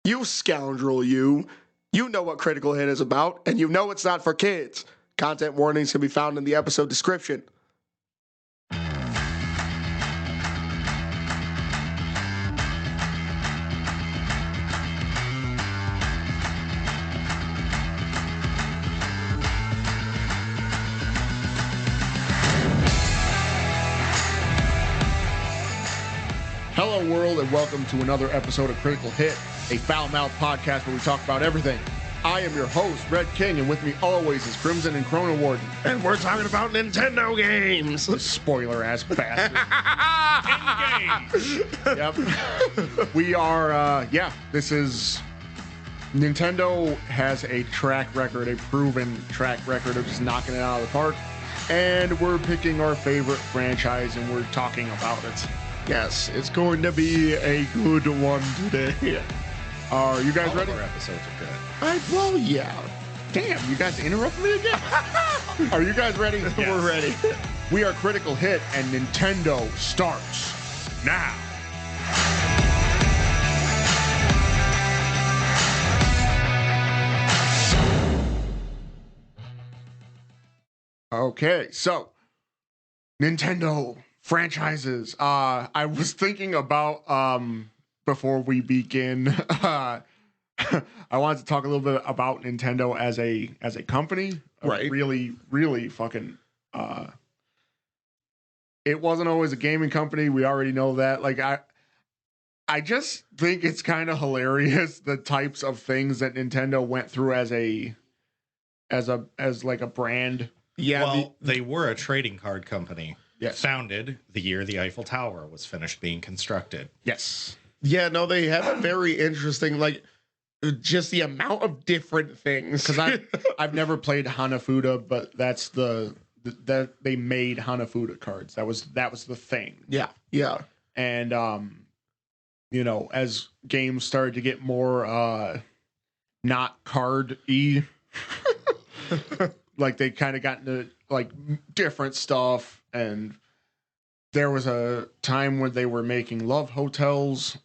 You scoundrel, you. You know what Critical Hit is about, and you know it's not for kids. Content warnings can be found in the episode description. Hello, world, and welcome to another episode of Critical Hit, a foul-mouthed podcast where we talk about everything. I am your host, Red King, and with me always is Crimson and Chrono Warden. And we're talking about Nintendo games. Spoiler-ass bastard. In games. Yep. We are, this is... Nintendo has a track record, a proven track record of just knocking it out of the park. And we're picking our favorite franchise, and we're talking about it. Yes, it's going to be a good one today. Are you guys ready? All of our episodes are good. Well, yeah. Damn, you guys interrupt me again? Are you guys ready? Yes. We're ready. We are Critical Hit, and Nintendo starts now. Okay, so Nintendo franchises. I was thinking about before we begin. I wanted to talk a little bit about Nintendo as a company. Right. Really fucking. It wasn't always a gaming company. We already know that. Like I just think it's kind of hilarious the types of things that Nintendo went through as like a brand. Yeah. Well, they were a trading card company. Yes. Founded the year the Eiffel Tower was finished being constructed. Yes. Yeah, no, they have a very interesting, like, just the amount of different things. Because I've never played Hanafuda, but that's that they made Hanafuda cards. That was the thing. Yeah. And as games started to get more not card-y, like they kind of got into like different stuff, and there was a time when they were making love hotels,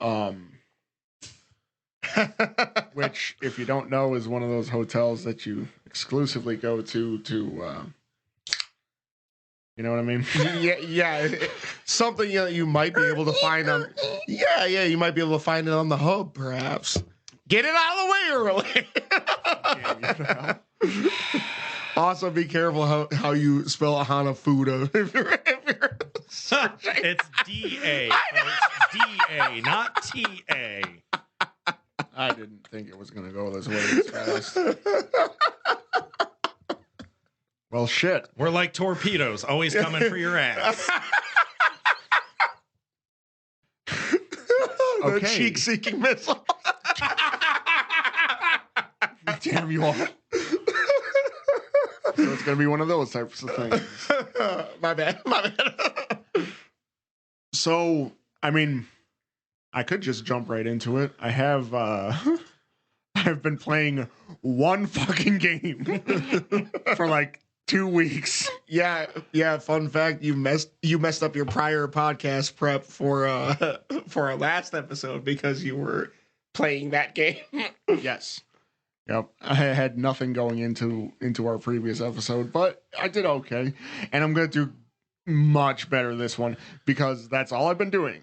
which, if you don't know, is one of those hotels that you exclusively go to you know what I mean? Yeah. Something you might be able to find on. Yeah, you might be able to find it on the hub, perhaps. Get it out of the way early. Also, be careful how you spell Hanafuda. If you're It's D-A. It's D-A, not T-A. I didn't think it was going to go this way this fast. Well, shit. We're like torpedoes, always coming for your ass. The Okay. cheek-seeking missile. Damn you all. So it's going to be one of those types of things. My bad. So, I mean, I could just jump right into it. I have I've been playing one fucking game for like 2 weeks. Yeah. Fun fact: you messed up your prior podcast prep for our last episode because you were playing that game. Yes. Yep. I had nothing going into our previous episode, but I did okay. And I'm going to do much better this one because that's all I've been doing.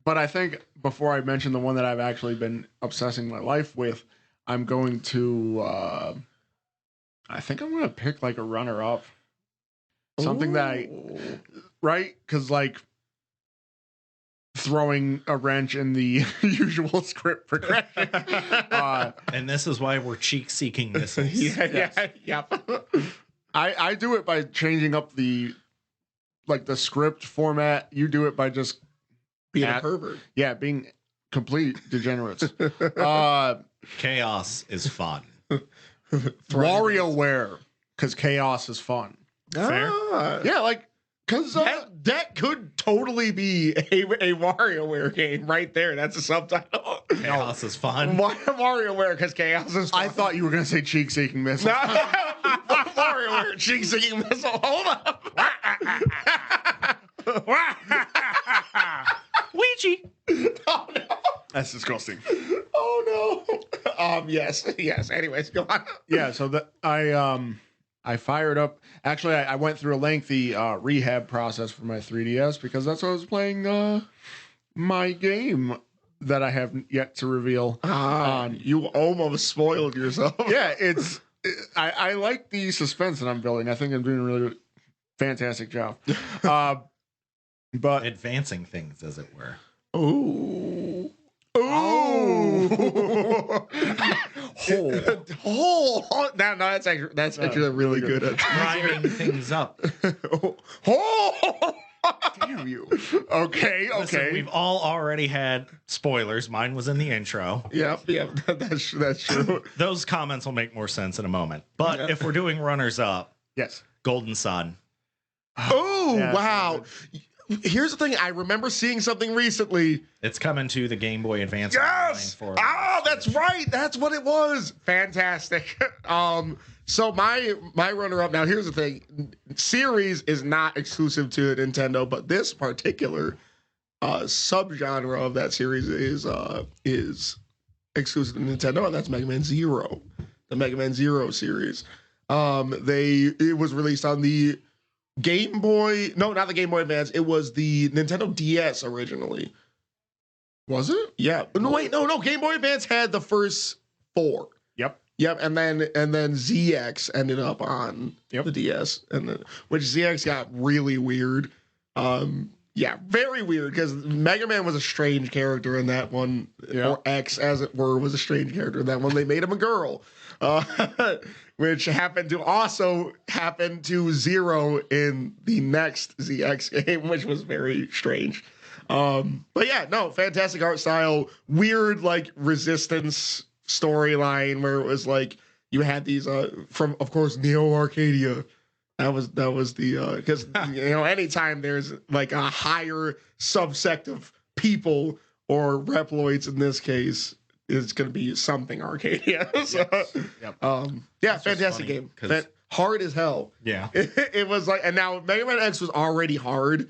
But I think before I mention the one that I've actually been obsessing my life with, I'm going to I think I'm going to pick like a runner-up. Something that right? Because like throwing a wrench in the usual script progression. And this is why we're cheek-seeking missiles. Yeah. I do it by changing up the script format. You do it by just Being a pervert. Yeah, being complete degenerates. Chaos is fun. WarioWare, because chaos is fun. Fair. Yeah, like because That could totally be a WarioWare game right there. That's a subtitle. Chaos is fun. WarioWare because chaos is fun. I thought you were gonna say cheek-seeking missile. WarioWare cheek-seeking missile. Hold up. Ouija. Oh no. That's disgusting. Oh no. Yes. Anyways, go on. Yeah, so that I fired up. Actually, I went through a lengthy rehab process for my 3DS because that's what I was playing my game that I have yet to reveal. You almost spoiled yourself. Yeah, I like the suspense that I'm building. I think I'm doing a really fantastic job. But Advancing things, as it were. Ooh. Oh. Oh. No, that's actually really good. Rhyming things up. Oh. Damn you. Okay. Listen, we've all already had spoilers. Mine was in the intro. Yep. That's true. Those comments will make more sense in a moment. But if we're doing runners up, Yes. Golden Sun. Oh, Yeah, wow. Here's the thing. I remember seeing something recently. It's coming to the Game Boy Advance. Yes. For That's right. That's what it was. Fantastic. So my runner-up. Now, here's the thing. Series is not exclusive to Nintendo, but this particular subgenre of that series is exclusive to Nintendo, and that's Mega Man Zero, the Mega Man Zero series. It was released on the Game Boy. No, not the Game Boy Advance. It was the Nintendo DS originally. Was it? Yeah. No, wait. No. Game Boy Advance had the first 4. Yep. And then ZX ended up on the DS, and then which ZX got really weird. Yeah, very weird because Mega Man was a strange character in that one, or X as it were was a strange character in that one. They made him a girl, which happened to Zero in the next ZX game, which was very strange. But yeah, no, fantastic art style, weird like resistance storyline where it was like you had these from of course Neo Arcadia. That was the because anytime there's like a higher subsect of people or Reploids in this case, it's going to be something Arcadia. So, fantastic game. Hard as hell. Yeah, it was like, and now Mega Man X was already hard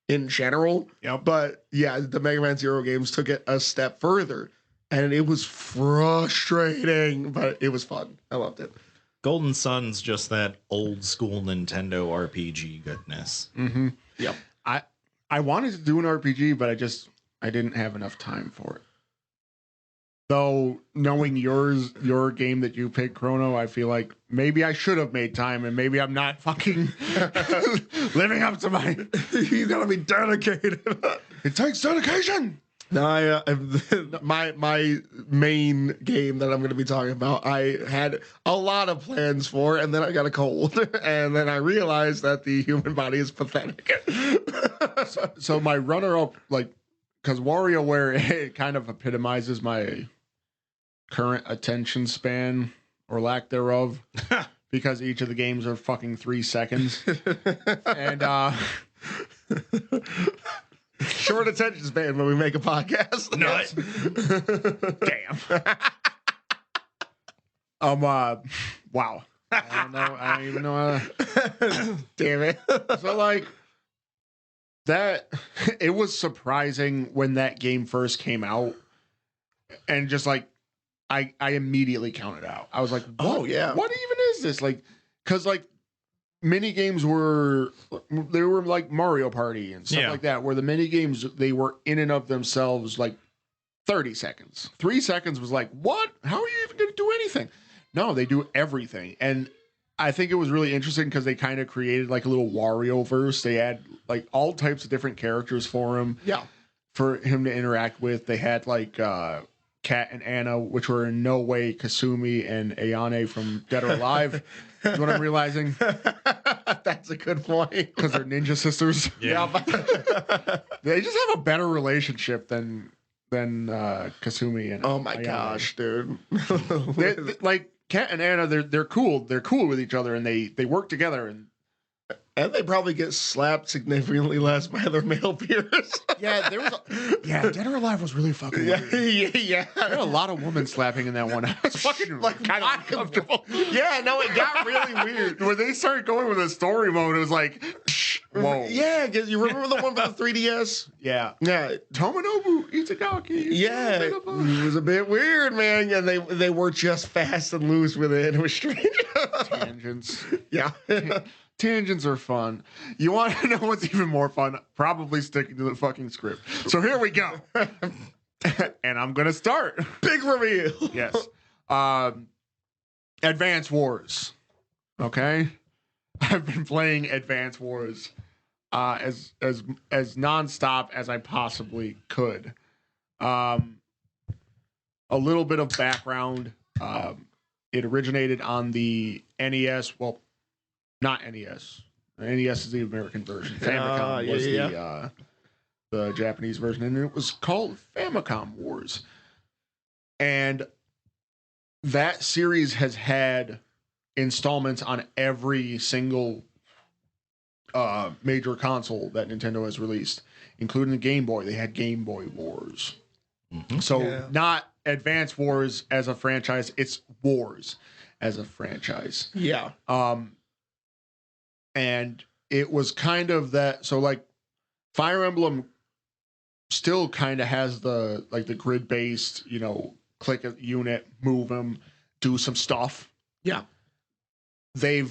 in general. But yeah, the Mega Man Zero games took it a step further. And it was frustrating, but it was fun. I loved it. Golden Sun's just that old school Nintendo RPG goodness. Mm-hmm. Yep. I wanted to do an RPG, but I didn't have enough time for it. Though knowing your game that you picked, Chrono, I feel like maybe I should have made time, and maybe I'm not fucking living up to my. You gotta be dedicated. It takes dedication. No, my main game that I'm going to be talking about, I had a lot of plans for, and then I got a cold, and then I realized that the human body is pathetic. So my runner-up, like, because WarioWare, it kind of epitomizes my current attention span, or lack thereof, because each of the games are fucking 3 seconds. And, short attention span when we make a podcast. Nut. Damn. Wow. I don't even know how Damn it. So like that, it was surprising when that game first came out, and just like I immediately counted out. I was like, what? Oh yeah, what even is this? Like, because like mini games were like Mario Party and stuff like that, where the mini games, they were in and of themselves like 30 seconds. 3 seconds was like, what? How are you even going to do anything? No, they do everything. And I think it was really interesting because they kind of created like a little Wario verse. They had like all types of different characters for him. Yeah. For him to interact with. They had like Kat and Anna, which were in no way Kasumi and Ayane from Dead or Alive. Is what I'm realizing. That's a good point. Because they're ninja sisters. Yeah. They just have a better relationship than Kasumi and oh my Ayane. gosh, dude. they, like Kat and Anna, they're cool. They're cool with each other, and they work together, and they probably get slapped significantly less by their male peers. Yeah, Dead or Alive was really fucking weird. Yeah. There were a lot of women slapping in that one. I was fucking like kind of uncomfortable. Yeah, no, it got really weird. When they started going with a story mode, it was like, Whoa. Yeah, because you remember the one with the 3DS? Yeah. Yeah. Tomonobu Itagaki. Yeah. It was a bit weird, man. And they were just fast and loose with it. It was strange. Tangents. Yeah. Tangents are fun. You want to know what's even more fun? Probably sticking to the fucking script. So here we go. And I'm going to start. Big reveal. Yes. Advance Wars. Okay? I've been playing Advance Wars as nonstop as I possibly could. A little bit of background. It originated on the NES. Well, not NES. The NES is the American version. Famicom was the Japanese version, and it was called Famicom Wars. And that series has had installments on every single major console that Nintendo has released, including the Game Boy. They had Game Boy Wars. Mm-hmm. So not Advance Wars as a franchise, it's Wars as a franchise. Yeah. And it was kind of that. So like Fire Emblem still kind of has the grid based, click a unit, move them, do some stuff. Yeah. They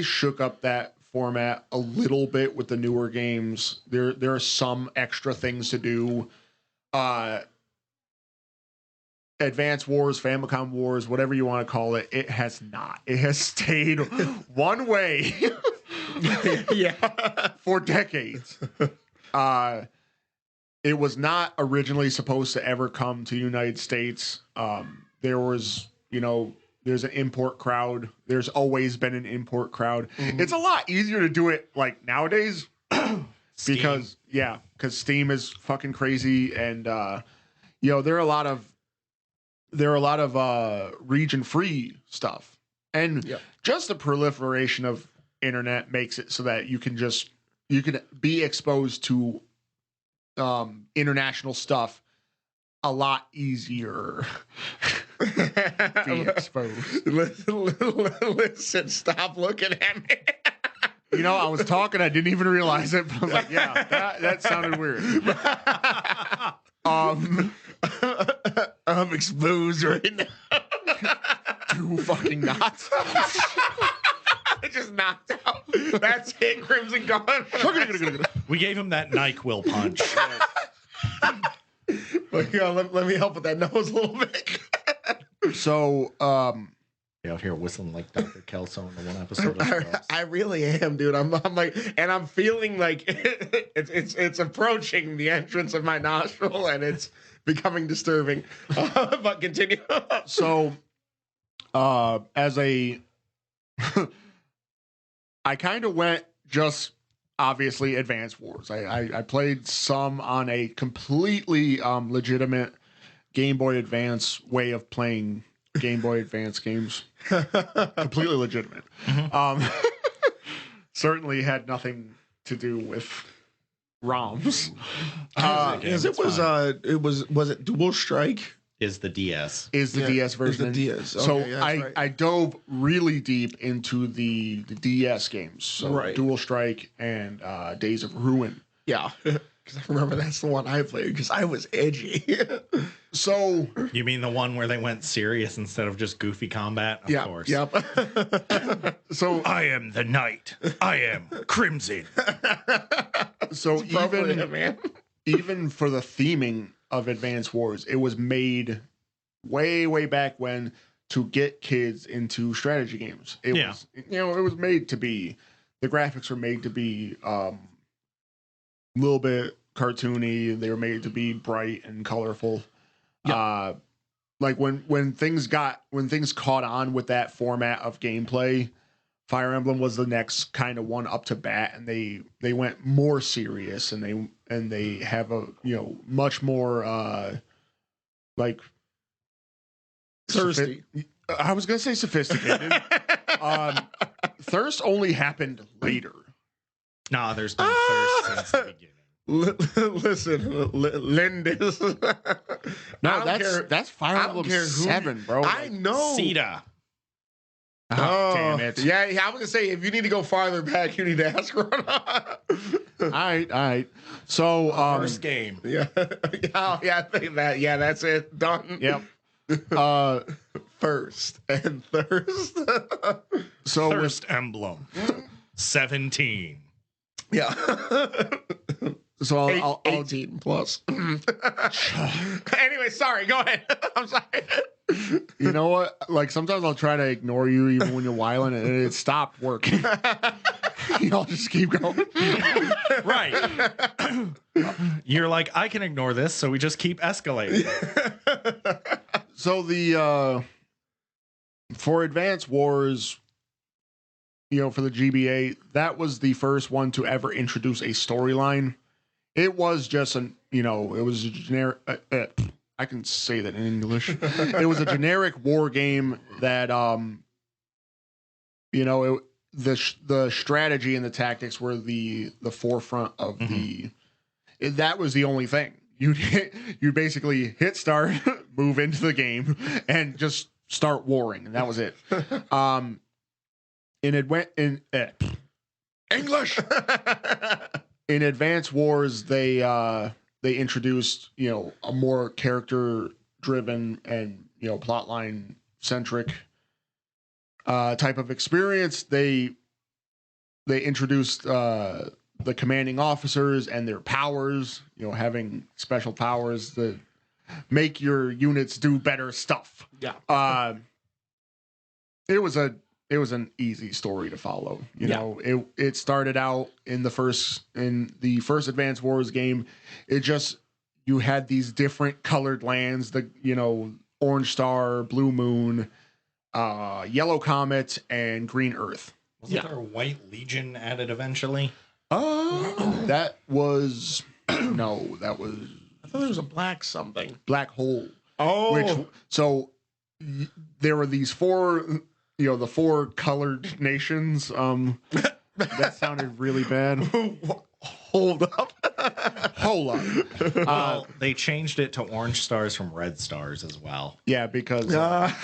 shook up that format a little bit with the newer games. There are some extra things to do. Advance Wars, Famicom Wars, whatever you want to call it, it has not. It has stayed one way for decades. It was not originally supposed to ever come to the United States. There was, there's an import crowd. There's always been an import crowd. Mm-hmm. It's a lot easier to do it like nowadays because Steam is fucking crazy, and there are a lot of region free stuff, and just the proliferation of internet makes it so that you can be exposed to international stuff a lot easier. Be exposed. Listen, stop looking at me. I was talking, I didn't even realize it, but I was like, that sounded weird. I'm exposed right now. Do fucking not. I just knocked out. That's it. Crimson gone. We gave him that NyQuil punch. But let me help with that nose a little bit. So, out here whistling like Dr. Kelso in the one episode of Scrubs. I really am, dude. I'm like, and I'm feeling like it's approaching the entrance of my nostril, and it's becoming disturbing. But continue. So, as a, I kind of went just obviously Advance Wars. I played some on a completely legitimate Game Boy Advance way of playing Game Boy Advance games. Completely legitimate. Mm-hmm. Certainly had nothing to do with ROMs. Was it Dual Strike? Is the DS. Is the DS version. Is the DS. Okay, so right. I dove really deep into the DS games. So Dual Strike and Days of Ruin. Yeah. Because I remember that's the one I played because I was edgy. So you mean the one where they went serious instead of just goofy combat? Of course. Yep. So I am the knight. I am Crimson. So even for the theming of Advance Wars, it was made way back when to get kids into strategy games. It was made to be, the graphics were made to be a little bit cartoony. They were made to be bright and colorful. Like when things caught on with that format of gameplay, Fire Emblem was the next kind of one up to bat, and they went more serious, and they have a much more like thirsty. I was gonna say sophisticated. Thirst only happened later. Nah, there's been thirst since the beginning. Listen, Lindis. No, that's Fire Emblem 7, bro. I know. Sita. Oh, damn it. Yeah, I was going to say, if you need to go farther back, you need to ask Ron. All right. So, first game. Yeah. Oh, yeah, I think that. Yeah, that's it. Done. Yep. First and thirst. So First emblem. 17. Yeah. So I'll 18 plus. Anyway, sorry. Go ahead. I'm sorry. You know what? Like sometimes I'll try to ignore you even when you're whiling, and it stopped working. I'll just keep going. Right. You're like, I can ignore this, so we just keep escalating. So the for Advance Wars, for the GBA, that was the first one to ever introduce a storyline. It was just it was a generic. I can say that in English. It was a generic war game that, the strategy and the tactics were the forefront of that was the only thing. You basically hit start, move into the game, and just start warring, and that was it. English. In Advance Wars, they introduced a more character driven and plotline centric type of experience. They introduced the commanding officers and their powers, having special powers that make your units do better stuff. Yeah. It was an easy story to follow. It started out in the first Advance Wars game. You had these different colored lands, Orange Star, Blue Moon, Yellow Comet, and Green Earth. Wasn't there a White Legion added eventually? That was no, that was I thought there was a black something. Black Hole. Oh, There were these four. The four colored nations. That sounded really bad. Hold up. Well, they changed it to orange stars from red stars as well. Yeah, because right.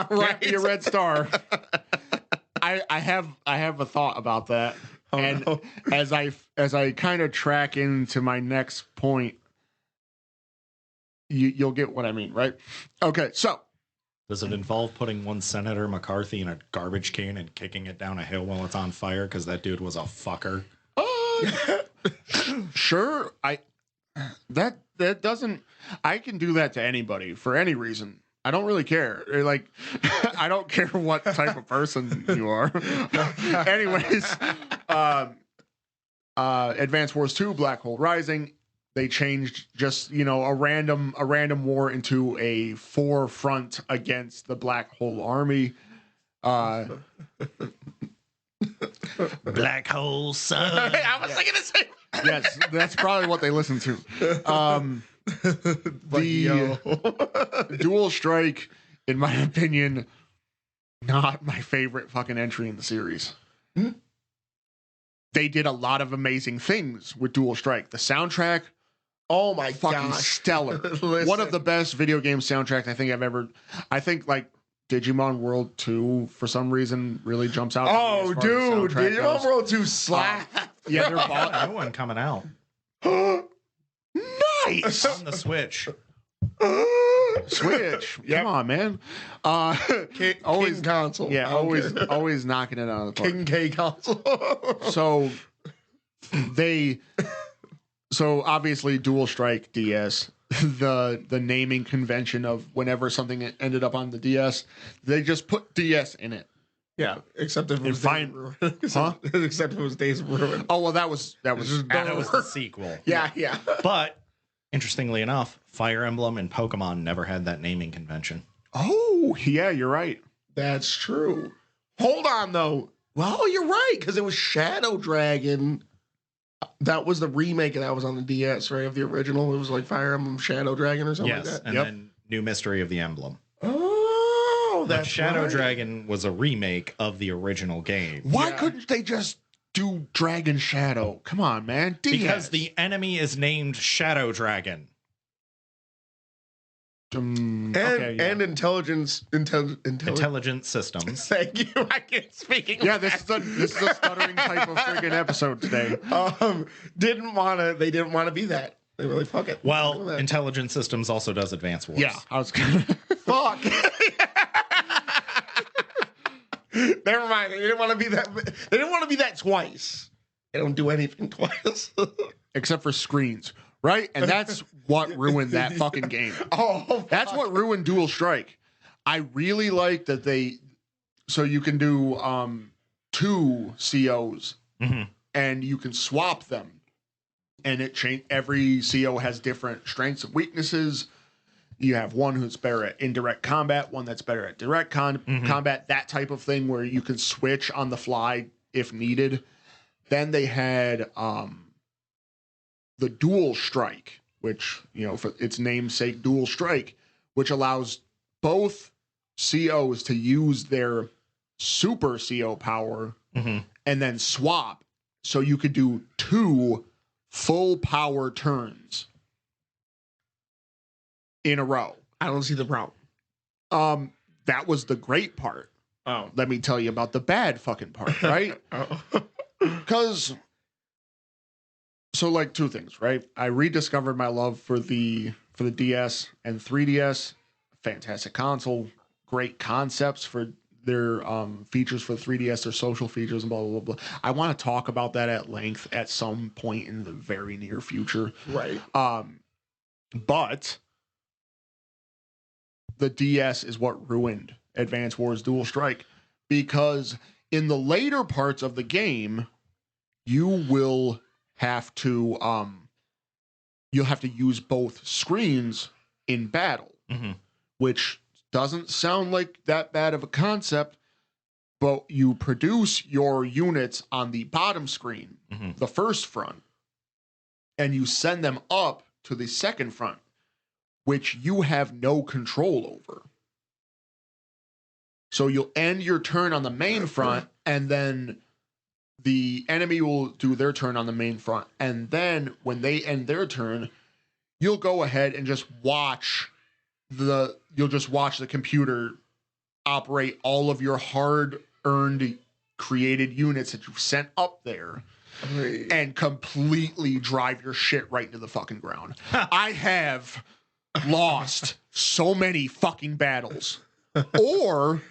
can't be a red star. I have a thought about that, no. as I kind of track into my next point, you'll get what I mean, right? Okay, so. Does it involve putting one Senator McCarthy in a garbage can and kicking it down a hill while it's on fire? Because that dude was a fucker. Sure. That doesn't. I can do that to anybody for any reason. I don't really care. Like, I don't care what type of person you are. Anyways, Advance Wars 2, Black Hole Rising. They changed just a random war into a forefront against the Black Hole Army. Black Hole Sun. I was thinking the same. Yes, that's probably what they listen to. The Dual Strike, in my opinion, not my favorite fucking entry in the series. They did a lot of amazing things with Dual Strike. The soundtrack. Oh my fucking gosh. Stellar. One of the best video game soundtracks I think like Digimon World 2 for some reason really jumps out. Oh dude, Digimon World 2 slap. Yeah, they're bought. A new one coming out. Nice. On the Switch. Switch. Come on, man. King console. Yeah, always knocking it out of the park. King K console. So obviously Dual Strike DS, the naming convention of whenever something ended up on the DS, they just put DS in it. Yeah, except if it was Days of Ruin. Except if it was Days of Ruin. Oh well, that was the sequel. Yeah. But interestingly enough, Fire Emblem and Pokemon never had that naming convention. Oh yeah, you're right. That's true. Hold on though. Well, you're right because it was Shadow Dragon. That was the remake that was on the DS, right? Of the original. It was like Fire Emblem Shadow Dragon or something like that. And then New Mystery of the Emblem. Oh, that's Shadow right. Dragon was a remake of the original game. Why couldn't they just do Dragon Shadow? Come on, man. DS. Because the enemy is named Shadow Dragon. and intelligence. Intelligent systems. Thank you. I can't speak English. Yeah, this is a stuttering type of freaking episode today. They didn't want to be that. They were like, fuck it. Well, intelligent systems also does Advance Wars. Yeah, I was gonna fuck. Never mind. They didn't want to be that. They didn't want to be that twice. They don't do anything twice, except for screens, right? And that's what ruined that fucking game. That's what ruined Dual Strike. I really like that so you can do 2 COs and you can swap them, and every CO has different strengths and weaknesses. You have one who's better at indirect combat, one that's better at direct combat, that type of thing where you can switch on the fly if needed. Then they had the Dual Strike, which, for its namesake, Dual Strike, which allows both COs to use their super CO power and then swap. So you could do 2 full power turns in a row. I don't see the problem. That was the great part. Oh. Let me tell you about the bad fucking part, right? Because, so like 2 things, right? I rediscovered my love for the DS and 3DS. Fantastic console, great concepts for their features for the 3DS, their social features, and blah, blah, blah, blah. I want to talk about that at length at some point in the very near future. Right. But the DS is what ruined Advance Wars Dual Strike, because in the later parts of the game, you will have to use both screens in battle, which doesn't sound like that bad of a concept, but you produce your units on the bottom screen, the first front, and you send them up to the second front, which you have no control over. So you'll end your turn on the main front, and then the enemy will do their turn on the main front. And then when they end their turn, you'll go ahead and just watch the computer operate all of your hard-earned created units that you've sent up there and completely drive your shit right into the fucking ground. I have lost so many fucking battles, or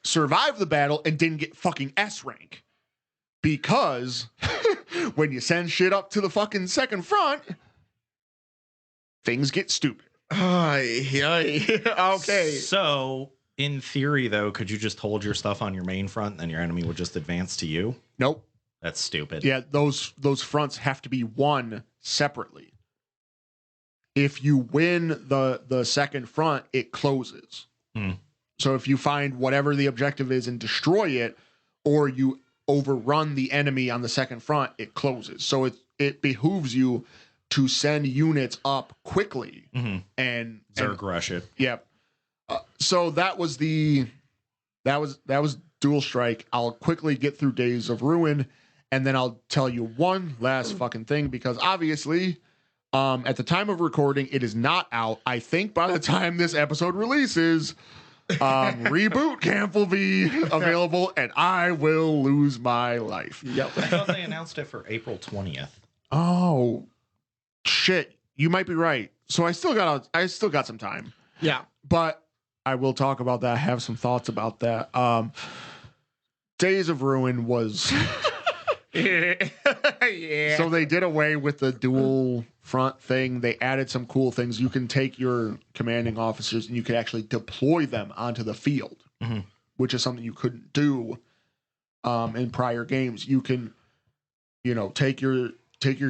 survived the battle and didn't get fucking S rank, because when you send shit up to the fucking second front, things get stupid. Okay. So in theory, though, could you just hold your stuff on your main front and then your enemy would just advance to you? Nope. That's stupid. Yeah, those fronts have to be won separately. If you win the second front, it closes. So if you find whatever the objective is and destroy it, or you overrun the enemy on the second front, it closes. So it behooves you to send units up quickly and Zerg rush it. Yep. So that was Dual Strike. I'll quickly get through Days of Ruin, and then I'll tell you one last fucking thing, because obviously, at the time of recording, it is not out. I think by the time this episode releases, Reboot Camp will be available, and I will lose my life. Yep. I thought they announced it for April 20th. Oh, shit. You might be right. So I still got some time. Yeah. But I will talk about that. I have some thoughts about that. Days of Ruin was yeah. So they did away with the dual front thing. They added some cool things. You can take your commanding officers and you can actually deploy them onto the field, which is something you couldn't do in prior games. You can, take your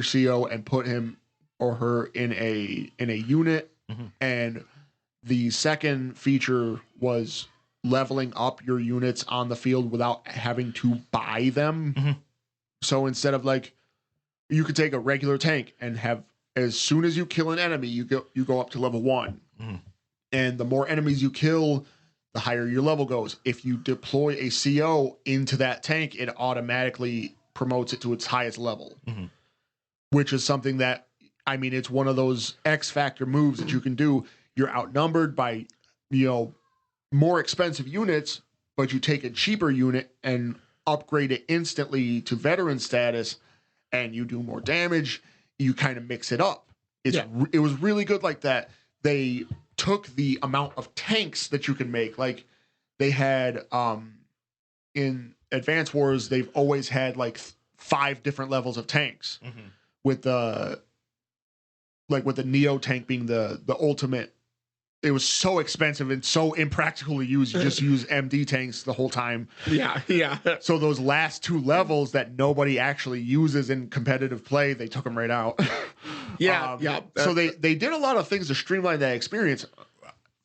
CO and put him or her in a unit, and the second feature was leveling up your units on the field without having to buy them. So instead of you could take a regular tank and have, as soon as you kill an enemy, you go up to level 1. And the more enemies you kill, the higher your level goes. If you deploy a CO into that tank, it automatically promotes it to its highest level, which is something that, it's one of those X factor moves that you can do. you're outnumbered by, you know, more expensive units, but you take a cheaper unit and upgrade it instantly to veteran status, and you do more damage. You kind of mix it up. It was really good like that. They took the amount of tanks that you can make. Like they had in Advance Wars, they've always had like 5 different levels of tanks. With the Neo tank being the ultimate. It was so expensive and so impractical to use. You just use MD tanks the whole time. Yeah. So those last 2 levels that nobody actually uses in competitive play, they took them right out. So they did a lot of things to streamline that experience.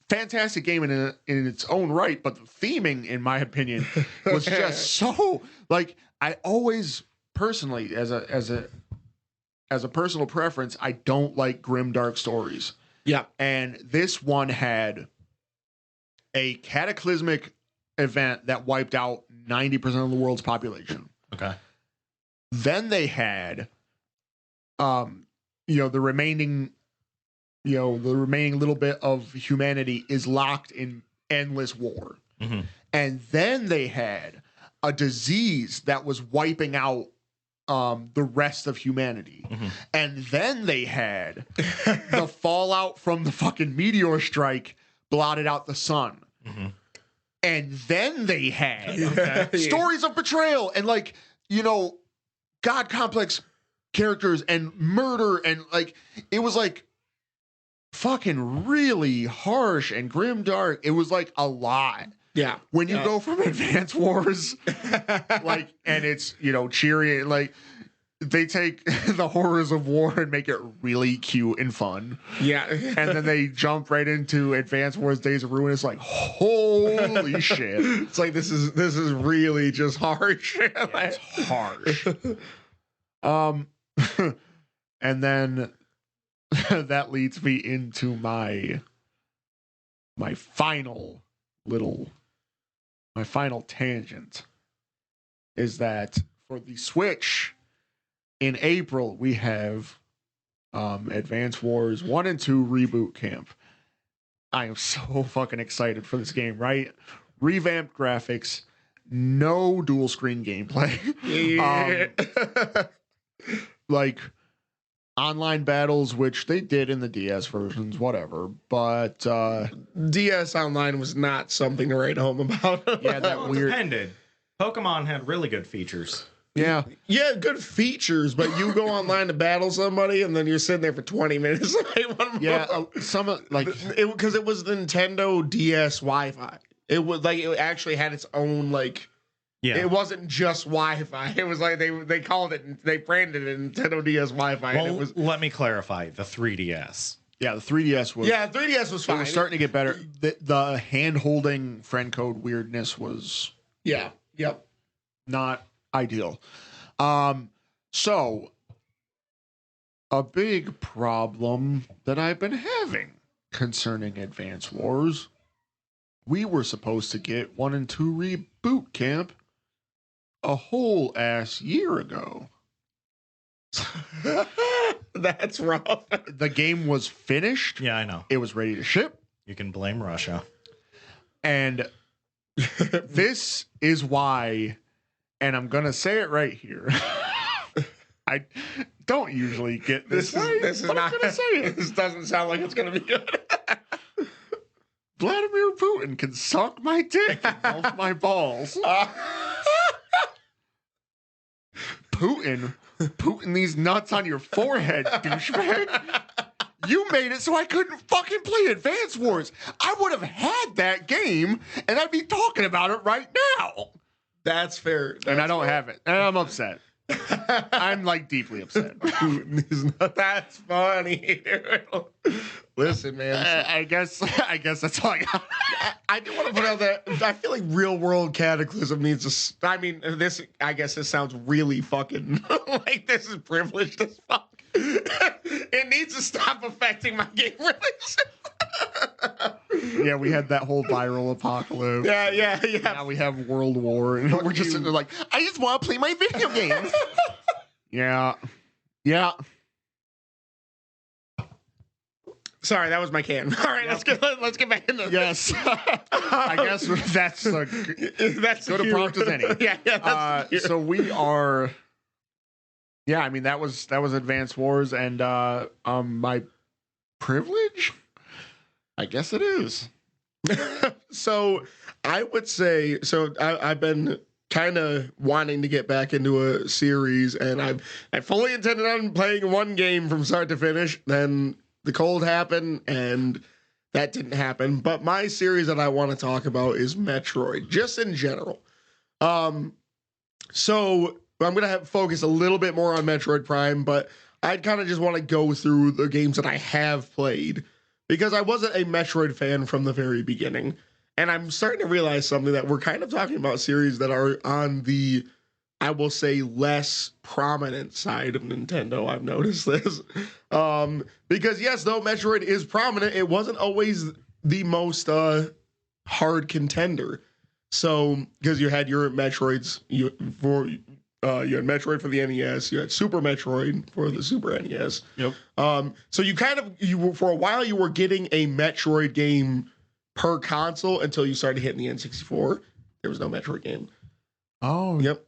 Fantastic game in its own right, but the theming, in my opinion, was just so like I always personally, as a personal preference, I don't like grim dark stories. Yeah. And this one had a cataclysmic event that wiped out 90% of the world's population. Okay. Then they had the remaining little bit of humanity is locked in endless war. And then they had a disease that was wiping out the rest of humanity. And then they had the fallout from the fucking meteor strike blotted out the sun. And then they had stories of betrayal and God complex characters and murder, and it was fucking really harsh and grim dark. It was a lot. Yeah. When you go from Advance Wars, and it's, cheery, they take the horrors of war and make it really cute and fun. Yeah. And then they jump right into Advance Wars Days of Ruin. It's holy shit. It's this is really just harsh. It's harsh. And then that leads me into my final tangent is that for the Switch in April we have Advance Wars 1 and 2 Reboot Camp. I am so fucking excited for this game, right? Revamped graphics, no dual screen gameplay. Online battles, which they did in the DS versions, whatever. But DS Online was not something to write home about. Yeah, that weird. Depended. Pokemon had really good features. Yeah, good features, but you go online to battle somebody, and then you're sitting there for 20 minutes. Because it was Nintendo DS Wi-Fi. It was it actually had its own It wasn't just Wi-Fi. It was they called it, they branded it Nintendo DS Wi-Fi. Well, and it was, let me clarify. The 3DS. Yeah, the 3DS was. Yeah, 3DS was fine. It was starting to get better. The hand-holding friend code weirdness was. Yeah. Yep. Not ideal. So a big problem that I've been having concerning Advance Wars. We were supposed to get 1 and 2 Reboot Camp a whole ass year ago. That's rough. The game was finished. Yeah, I know. It was ready to ship. You can blame Russia. And this is why, and I'm going to say it right here. I don't usually get this. This is not I'm going to say it. This doesn't sound like it's going to be good. Vladimir Putin can suck my dick and melt my balls. Putin these nuts on your forehead, douchebag. You made it so I couldn't fucking play Advance Wars. I would have had that game, and I'd be talking about it right now. That's fair. And I don't have it. And I'm upset. I'm deeply upset. That's funny. Listen, man. I guess that's all I got. I do want to put out that I feel like Real World Cataclysm needs to. I mean, this. I guess this sounds really fucking this is privileged as fuck. It needs to stop affecting my game release. Yeah, we had that whole viral apocalypse. Yeah. Now we have World War, and we're just sitting there I just want to play my video games. Yeah. Sorry, that was my can. All right, let's get back into yes. I guess that's good a prompt as any. yeah. So we are. Yeah, I mean that was Advanced Wars, and my privilege. I guess it is. So I would say I've been kind of wanting to get back into a series, and I fully intended on playing one game from start to finish. Then the cold happened, and that didn't happen. But my series that I want to talk about is Metroid, just in general. So I'm gonna focus a little bit more on Metroid Prime, but I'd kind of just want to go through the games that I have played, because I wasn't a Metroid fan from the very beginning. And I'm starting to realize something, that we're kind of talking about series that are on the, I will say, less prominent side of Nintendo. I've noticed this. Because yes, though Metroid is prominent, it wasn't always the most hard contender. So, because you had your Metroids, you had Metroid for the NES, you had Super Metroid for the Super NES. Yep. So for a while you were getting a Metroid game per console until you started hitting the N64. There was no Metroid game. Oh, yep.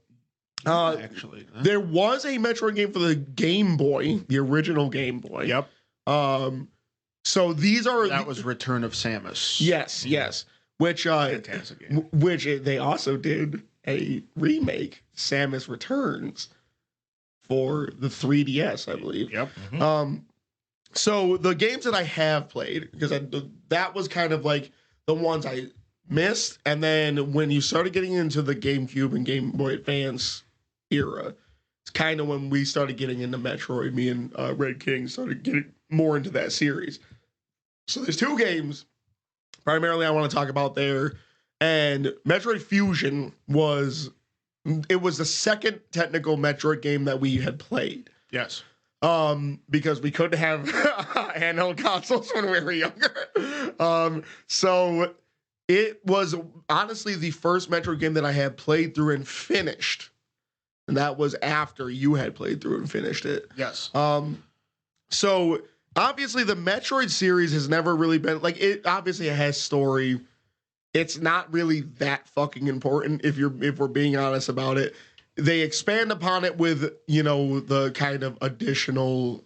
Actually, there was a Metroid game for the Game Boy, the original Game Boy. Yep. So that was Return of Samus. Yes. Which fantastic game. Which they also did a remake, Samus Returns, for the 3DS, I believe. Yep. Mm-hmm. So the games that I have played, because that was kind of like the ones I missed, and then when you started getting into the GameCube and Game Boy Advance era, it's kind of when we started getting into Metroid. Me and Red King started getting more into that series. So there's two games primarily I want to talk about there, and Metroid Fusion was the second technical Metroid game that we had played. Yes. Because we couldn't have handheld consoles when we were younger. So it was honestly the first Metroid game that I had played through and finished. And that was after you had played through and finished it. Yes. So obviously the Metroid series has never really been like it. Obviously it has story. It's not really that fucking important if we're being honest about it. They expand upon it with, the kind of additional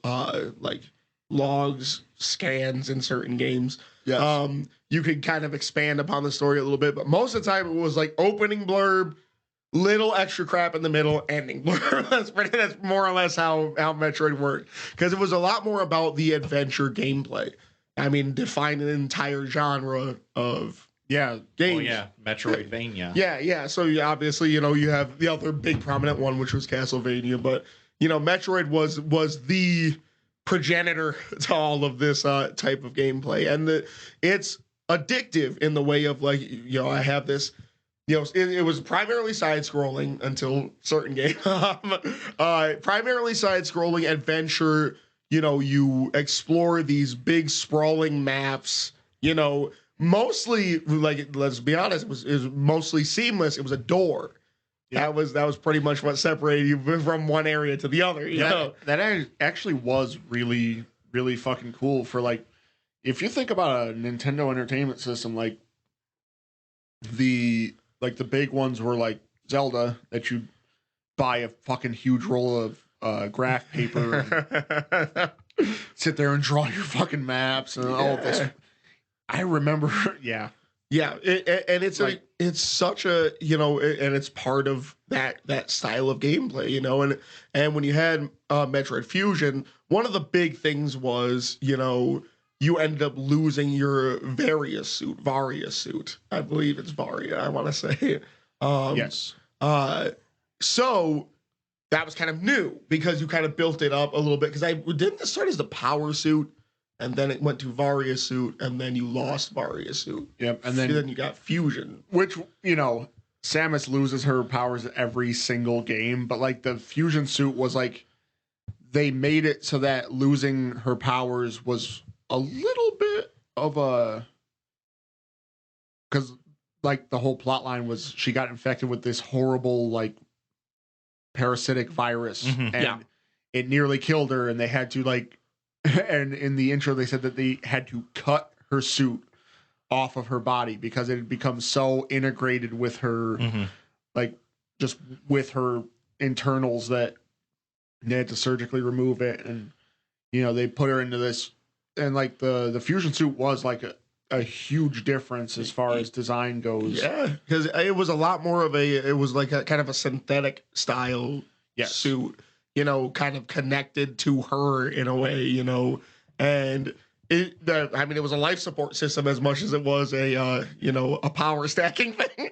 like logs, scans in certain games. Yes. You could kind of expand upon the story a little bit, but most of the time it was like opening blurb, little extra crap in the middle, ending blurb. That's more or less how Metroid worked, because it was a lot more about the adventure gameplay. I mean, define an entire genre of games. Oh yeah, Metroidvania. Yeah. So obviously, you have the other big prominent one, which was Castlevania, but Metroid was the progenitor to all of this type of gameplay, and it's addictive in the way of like, I have this. It was primarily side-scrolling until certain game. Primarily side-scrolling adventure. You explore these big sprawling maps. Mostly, like, let's be honest, it was mostly seamless. It was a door. Yeah. That was pretty much what separated you from one area to the other. That actually was really, really fucking cool. For like, if you think about a Nintendo Entertainment System, like the big ones were like Zelda, that you buy a fucking huge roll of graph paper, and sit there and draw your fucking maps and all of this. I remember, yeah. And it's like, it's such a, and it's part of that style of gameplay, and when you had Metroid Fusion, one of the big things was, you ended up losing your Varia suit. I believe it's Varia, I want to say. Yes. So that was kind of new, because you kind of built it up a little bit, because didn't start as the Power Suit, and then it went to Varia suit, and then you lost Varia suit. Yep, and then you got Fusion. Which, Samus loses her powers every single game, but like the Fusion suit was like, they made it so that losing her powers was a little bit of a, because like the whole plot line was she got infected with this horrible like parasitic virus, and it nearly killed her, and they had to like And in the intro, they said that they had to cut her suit off of her body because it had become so integrated with her, like just with her internals that they had to surgically remove it. And, you know, they put her into this, and like the fusion suit was like a huge difference as far as design goes. Yeah, because it was a lot more of it was like a kind of a synthetic style suit, you know, kind of connected to her in a way, you know, and it was a life support system as much as it was a power stacking thing.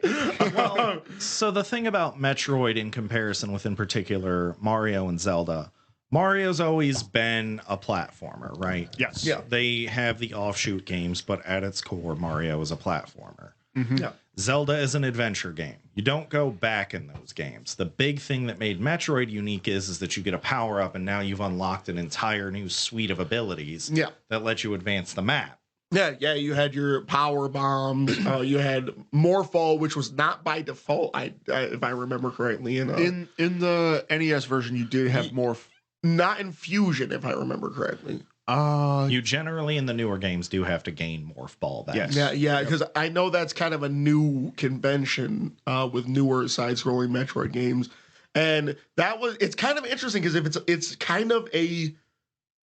Well, so the thing about Metroid in comparison with, in particular, Mario and Zelda, Mario's always been a platformer, right? Yes. Yeah. They have the offshoot games, but at its core, Mario is a platformer. Yeah. Zelda is an adventure game. You don't go back in those games. The big thing that made Metroid unique is that you get a power up, and now you've unlocked an entire new suite of abilities that let you advance the map. Yeah. You had your power bombs. You had Morphall, which was not by default, if I remember correctly. In the NES version, you did have Morph. Not in Fusion, if I remember correctly. You generally in the newer games do have to gain Morph Ball back. Yes. Yeah, because I know that's kind of a new convention with newer side-scrolling Metroid games, and it's kind of interesting because if it's kind of a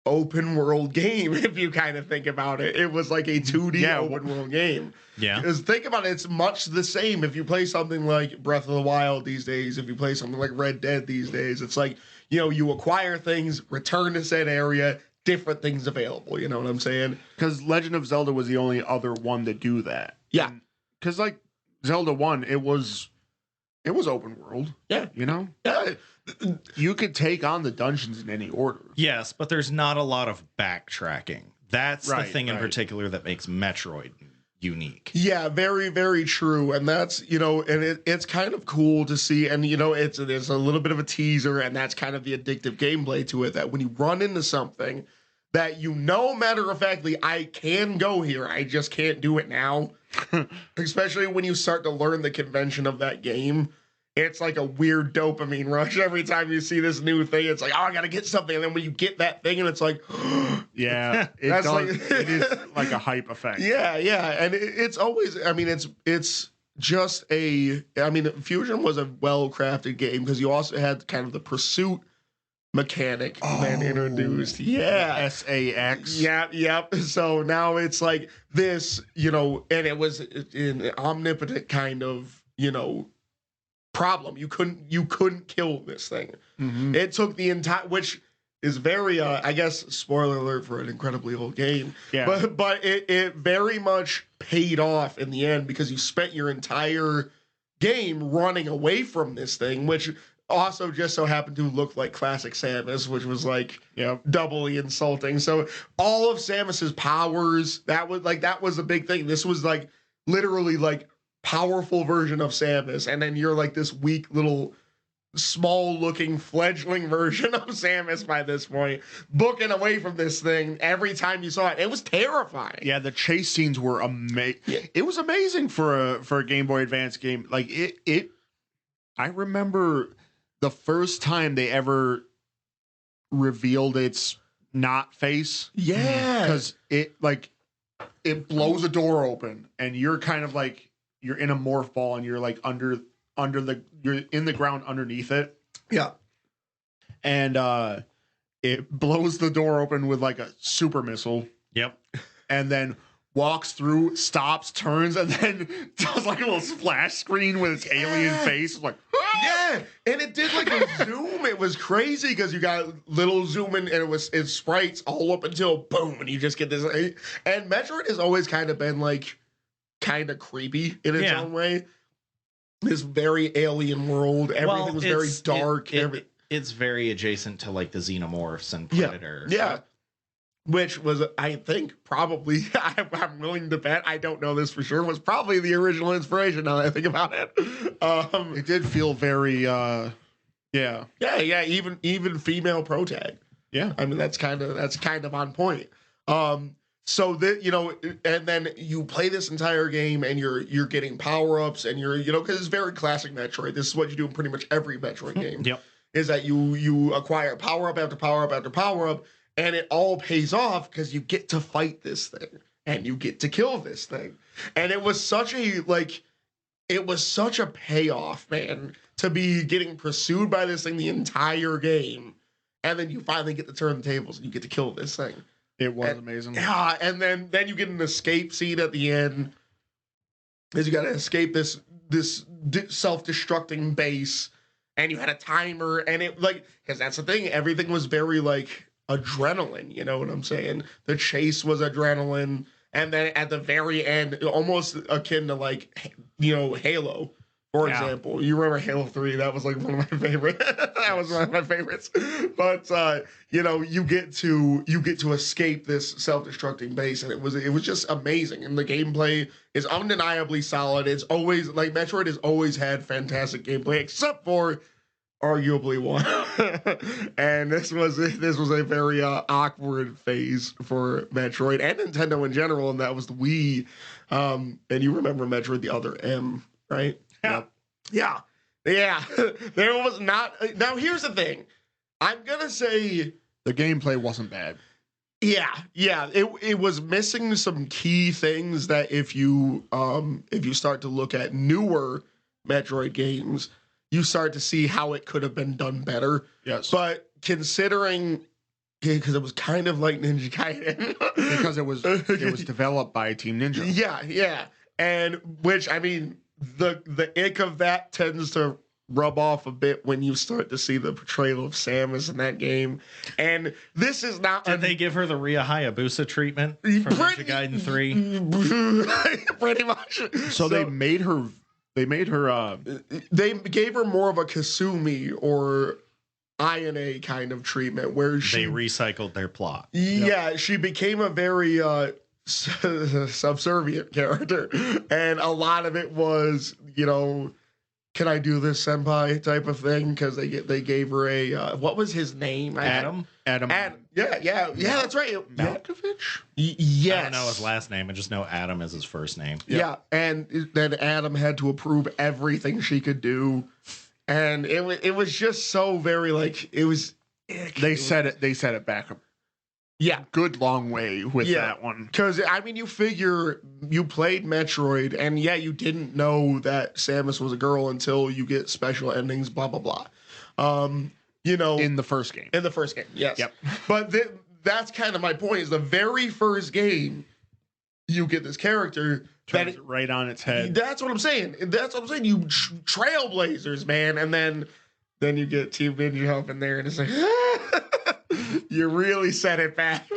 open world game if you kind of think about it. It was like a 2D open world game. Yeah. Because think about it, it's much the same. If you play something like Breath of the Wild these days, if you play something like Red Dead these days, it's like, you know, you acquire things, return to said area, different things available. You know what I'm saying? Because Legend of Zelda was the only other one to do that. Yeah. Because like Zelda 1, it was open world. Yeah. You know? Yeah. You could take on the dungeons in any order. Yes, but there's not a lot of backtracking. That's the thing in particular that makes Metroid unique. Yeah, very, very true. And that's, you know, and it's kind of cool to see. And, you know, there's a little bit of a teaser, and that's kind of the addictive gameplay to it, that when you run into something that, you know, matter of factly, I can go here, I just can't do it now. Especially when you start to learn the convention of that game. It's like a weird dopamine rush every time you see this new thing. It's like, oh, I gotta get something, and then when you get that thing, and it's like, yeah, it is like a hype effect. Yeah, and it's always, I mean, it's just Fusion was a well-crafted game because you also had kind of the pursuit mechanic then introduced. Yeah, SAX. Yep. So now it's like this, you know, and it was an omnipotent kind of, you know, problem. You couldn't kill this thing. Mm-hmm. It took the entire, which is very I guess spoiler alert for an incredibly old game. Yeah. But it very much paid off in the end because you spent your entire game running away from this thing, which also just so happened to look like classic Samus, which was like, you know, doubly insulting. So all of Samus's powers, that was a big thing. This was like literally like powerful version of Samus, and then you're like this weak little small looking fledgling version of Samus by this point, booking away from this thing every time you saw it. It was terrifying. Yeah, the chase scenes were amazing. Yeah. It was amazing for a Game Boy Advance game. Like it I remember the first time they ever revealed its not face. Yeah. Because it blows a door open, and you're kind of like, you're in a morph ball, and you're like you're in the ground underneath it. Yeah. And it blows the door open with like a super missile. Yep. And then walks through, stops, turns, and then does like a little splash screen with its alien face. It's like, yeah. And it did like a zoom. It was crazy because you got little zoom in, and it sprites all up until boom, and you just get this. And Metroid has always kind of been like kind of creepy in its own way. This very alien world. Everything was very dark. It's very adjacent to like the Xenomorphs and Predator. Yeah. Which was, I think, probably, I'm willing to bet, I don't know this for sure, was probably the original inspiration now that I think about it. It did feel very, Yeah, even female protag. Yeah. I mean, that's kind of on point. So that, you know, and then you play this entire game, and you're getting power-ups, and you're, you know, because it's very classic Metroid. This is what you do in pretty much every Metroid game. Yep. Is that you acquire power-up after power-up after power-up, And it all pays off because you get to fight this thing and you get to kill this thing. And it was such a payoff, man, to be getting pursued by this thing the entire game. And then you finally get to turn the tables and you get to kill this thing. It was amazing. Yeah, and then you get an escape scene at the end. Because you got to escape this self-destructing base. And you had a timer. And it, like, because that's the thing. Everything was very, like, adrenaline. You know what I'm saying? The chase was adrenaline. And then at the very end, almost akin to, like, you know, Halo, for example. You remember Halo 3? That was, like, one of my favorite. That was one of my favorites. But, you know, you get to escape this self-destructing base, and it was just amazing. And the gameplay is undeniably solid. It's always, like, Metroid has always had fantastic gameplay, except for arguably one. And this was a very awkward phase for Metroid and Nintendo in general, and that was the Wii. And you remember Metroid the Other M, right? Yeah. There was not. Now here's the thing. I'm gonna say the gameplay wasn't bad. Yeah. It was missing some key things that if you start to look at newer Metroid games, you start to see how it could have been done better. Yes. But considering, because it was kind of like Ninja Gaiden, because it was developed by Team Ninja. Yeah. And which, I mean, the ick of that tends to rub off a bit when you start to see the portrayal of Samus in that game. And this is not... Did they give her the Rhea Hayabusa treatment from Ninja Gaiden 3? Pretty much. So they made her... They gave her more of a Kasumi or Ayane kind of treatment where they recycled their plot. Yeah, she became a very subservient character, and a lot of it was, you know, can I do this, senpai type of thing, because they gave her a what was his name? Adam. Yeah, that's right. Malkovich? Yes. I don't know his last name. I just know Adam is his first name. Yeah, and then Adam had to approve everything she could do, and it was just so very like it was. They said it back. Yeah, good long way with that one. Because I mean, you figure you played Metroid, and you didn't know that Samus was a girl until you get special endings. Blah blah blah. You know, in the first game. Yes. Yep. But that's kind of my point. Is the very first game you get this character turns it right on its head. That's what I'm saying. You trailblazers, man, and then you get Team Ninja up in there, and it's like. You really set it back.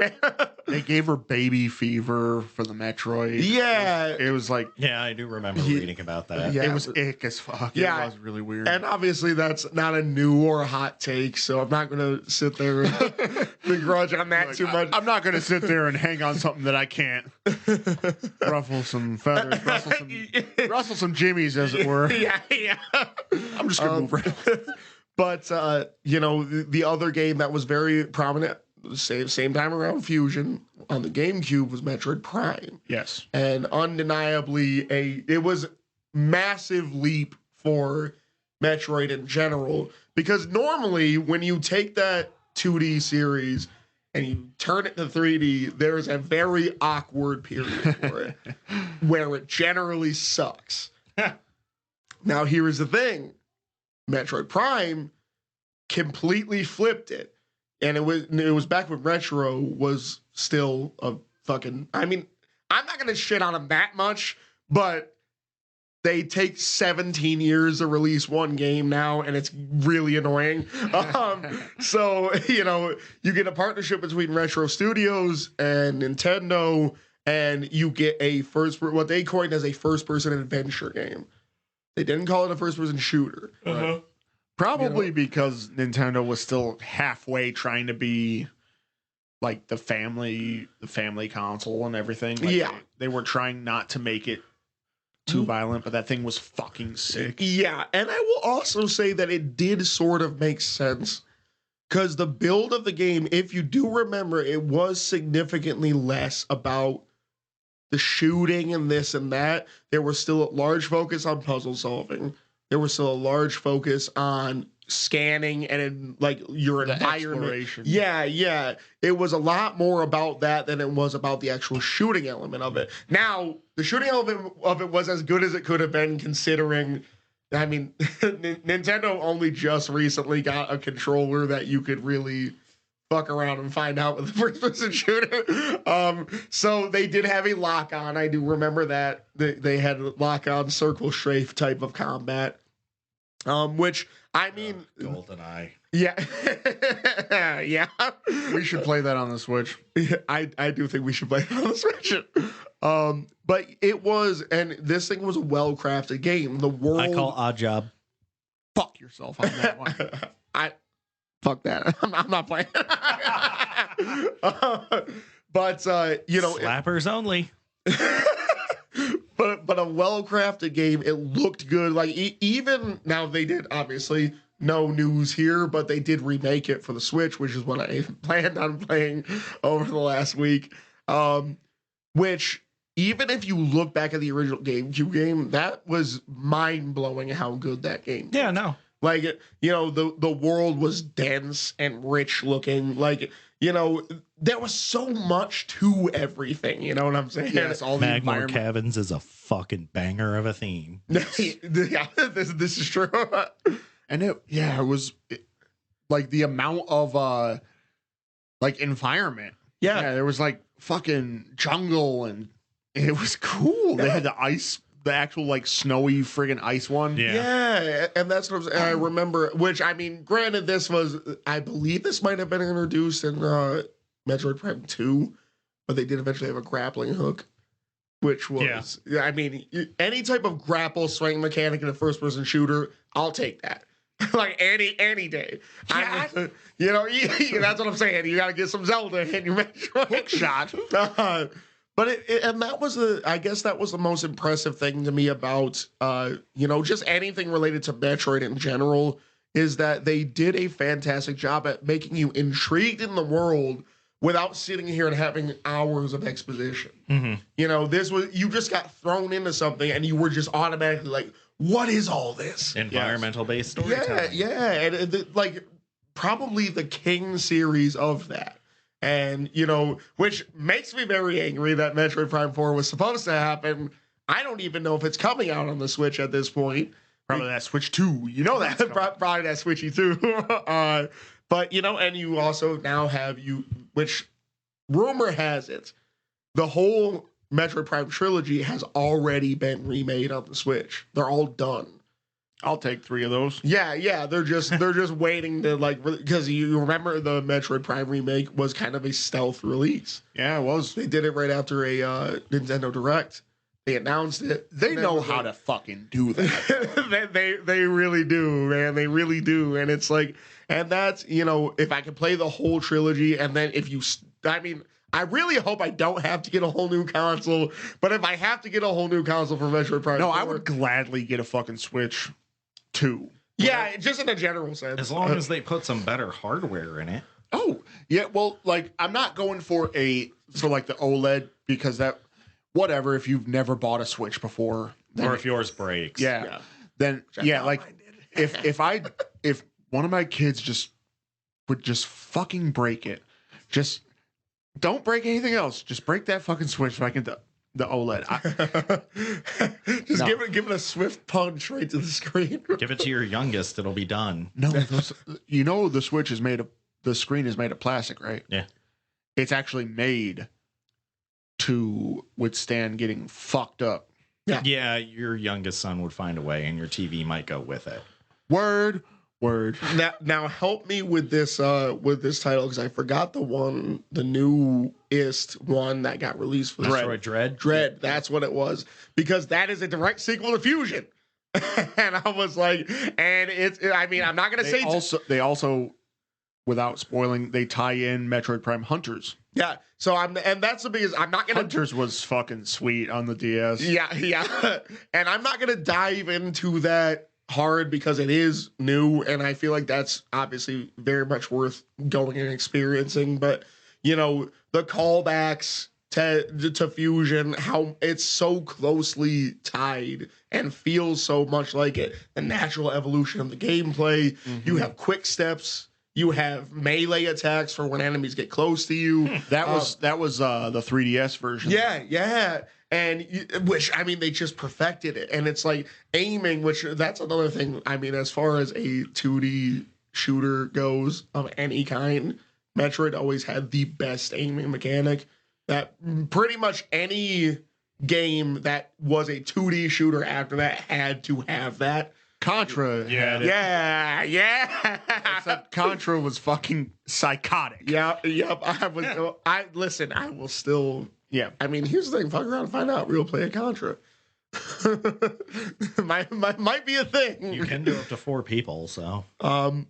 They gave her baby fever for the Metroid. Yeah. It was like... Yeah, I do remember reading about that. Yeah, it was ick as fuck. Yeah. It was really weird. And obviously that's not a new or a hot take, so I'm not going to sit there and begrudge on that too much. I'm not going to sit there and hang on something that I can't. Ruffle some feathers, rustle some jimmies, as it were. Yeah. I'm just going to move right. But, you know, the other game that was very prominent, same time around Fusion, on the GameCube was Metroid Prime. Yes. And undeniably, it was massive leap for Metroid in general. Because normally, when you take that 2D series and you turn it to 3D, there's a very awkward period for it, where it generally sucks. Now, here's the thing. Metroid Prime completely flipped it, and it was back when Retro was still a fucking. I mean, I'm not gonna shit on them that much, but they take 17 years to release one game now, and it's really annoying. So you know, you get a partnership between Retro Studios and Nintendo, and you get what they coined as a first-person adventure game. They didn't call it a first-person shooter. Right? Probably because Nintendo was still halfway trying to be like the family console and everything. Like they were trying not to make it too violent, but that thing was fucking sick. Yeah, and I will also say that it did sort of make sense because the build of the game, if you do remember, it was significantly less about the shooting and this and that. There was still a large focus on puzzle solving. there was still a large focus on scanning and like your environment. Yeah. It was a lot more about that than it was about the actual shooting element of it. Now, the shooting element of it was as good as it could have been, considering, I mean, Nintendo only just recently got a controller that you could really fuck around and find out with the first-person shooter. So they did have a lock-on. I do remember that. They had a lock-on circle strafe type of combat. Which, I mean... GoldenEye. Yeah. Yeah. We should play that on the Switch. I do think we should play it on the Switch. But it was, and this thing was a well-crafted game. The world... I call Odd Job. Fuck yourself on that one. Fuck that. I'm not playing. But, you know... Slappers only. But a well-crafted game. It looked good. Like, even... Now, they did, obviously, no news here, but they did remake it for the Switch, which is what I planned on playing over the last week. Which, even if you look back at the original GameCube game, that was mind-blowing how good that game was. Yeah, no. Like, you know, the world was dense and rich looking. Like, you know, there was so much to everything. You know what I'm saying? Yes, all the Magmore Caverns is a fucking banger of a theme. Yeah, this is true. And it was like the amount of like environment. Yeah, there was like fucking jungle, and it was cool. They had the actual like snowy friggin' ice one. Yeah, and that's what I remember. Which, I mean, granted, I believe this might have been introduced in Metroid Prime 2, but they did eventually have a grappling hook, which was, I mean, any type of grapple swing mechanic in a first-person shooter, I'll take that. Like any day. Yeah. You know, that's what I'm saying. You got to get some Zelda in your Metroid. Hook shot. But and that was I guess that was the most impressive thing to me about, you know, just anything related to Metroid in general, is that they did a fantastic job at making you intrigued in the world without sitting here and having hours of exposition. Mm-hmm. You know, you just got thrown into something and you were just automatically like, what is all this? Environmental based storytelling. Yeah. And like probably the king series of that. And, you know, which makes me very angry that Metroid Prime 4 was supposed to happen. I don't even know if it's coming out on the Switch at this point. Probably that Switch 2. You know that. Probably that Switchy 2. But, you know, and you also now have which rumor has it, the whole Metroid Prime trilogy has already been remade on the Switch. They're all done. I'll take 3 of those. Yeah. They're just waiting to, like, because you remember the Metroid Prime remake was kind of a stealth release. Yeah, it was. They did it right after a Nintendo Direct. They announced it. They know how to fucking do that. they really do, man. They really do. And it's like, and that's, you know, if I could play the whole trilogy, and then I mean, I really hope I don't have to get a whole new console. But if I have to get a whole new console for Metroid Prime 4, I would gladly get a fucking Switch 2. Yeah, just in a general sense. As long as they put some better hardware in it. Oh, yeah. Well, like, I'm not going for like the OLED, because that, whatever, if you've never bought a Switch before. Or if yours breaks. Yeah. Then, like, if one of my kids would just fucking break it, just don't break anything else. Just break that fucking Switch so I can the OLED. Give it a swift punch right to the screen. Give it to your youngest; it'll be done. No, you know the Switch the screen is made of plastic, right? Yeah, it's actually made to withstand getting fucked up. Yeah. Your youngest son would find a way, and your TV might go with it. Word. Now help me with this title, because I forgot the newest one that got released for Metroid Dread. That's what it was, because that is a direct sequel to Fusion. And I was like, and I mean, I'm not gonna say they also, without spoiling, they tie in Metroid Prime Hunters. Yeah. So and that's the biggest. I'm not gonna. Hunters was fucking sweet on the DS. Yeah. And I'm not gonna dive into that hard, because it is new, and I feel like that's obviously very much worth going and experiencing. But, you know, the callbacks to Fusion, how it's so closely tied and feels so much like it. The natural evolution of the gameplay. You have quick steps. You have melee attacks for when enemies get close to you. That was the 3DS version. Yeah. And which, I mean, they just perfected it. And it's like aiming, which that's another thing. I mean, as far as a 2D shooter goes of any kind, Metroid always had the best aiming mechanic. That pretty much any game that was a 2D shooter after that had to have that. Contra. Yeah. Except Contra was fucking psychotic. Yep. I will still. Yeah. I mean, here's the thing. Fuck around and find out. Real play at Contra. might be a thing. You can do up to 4 people, so on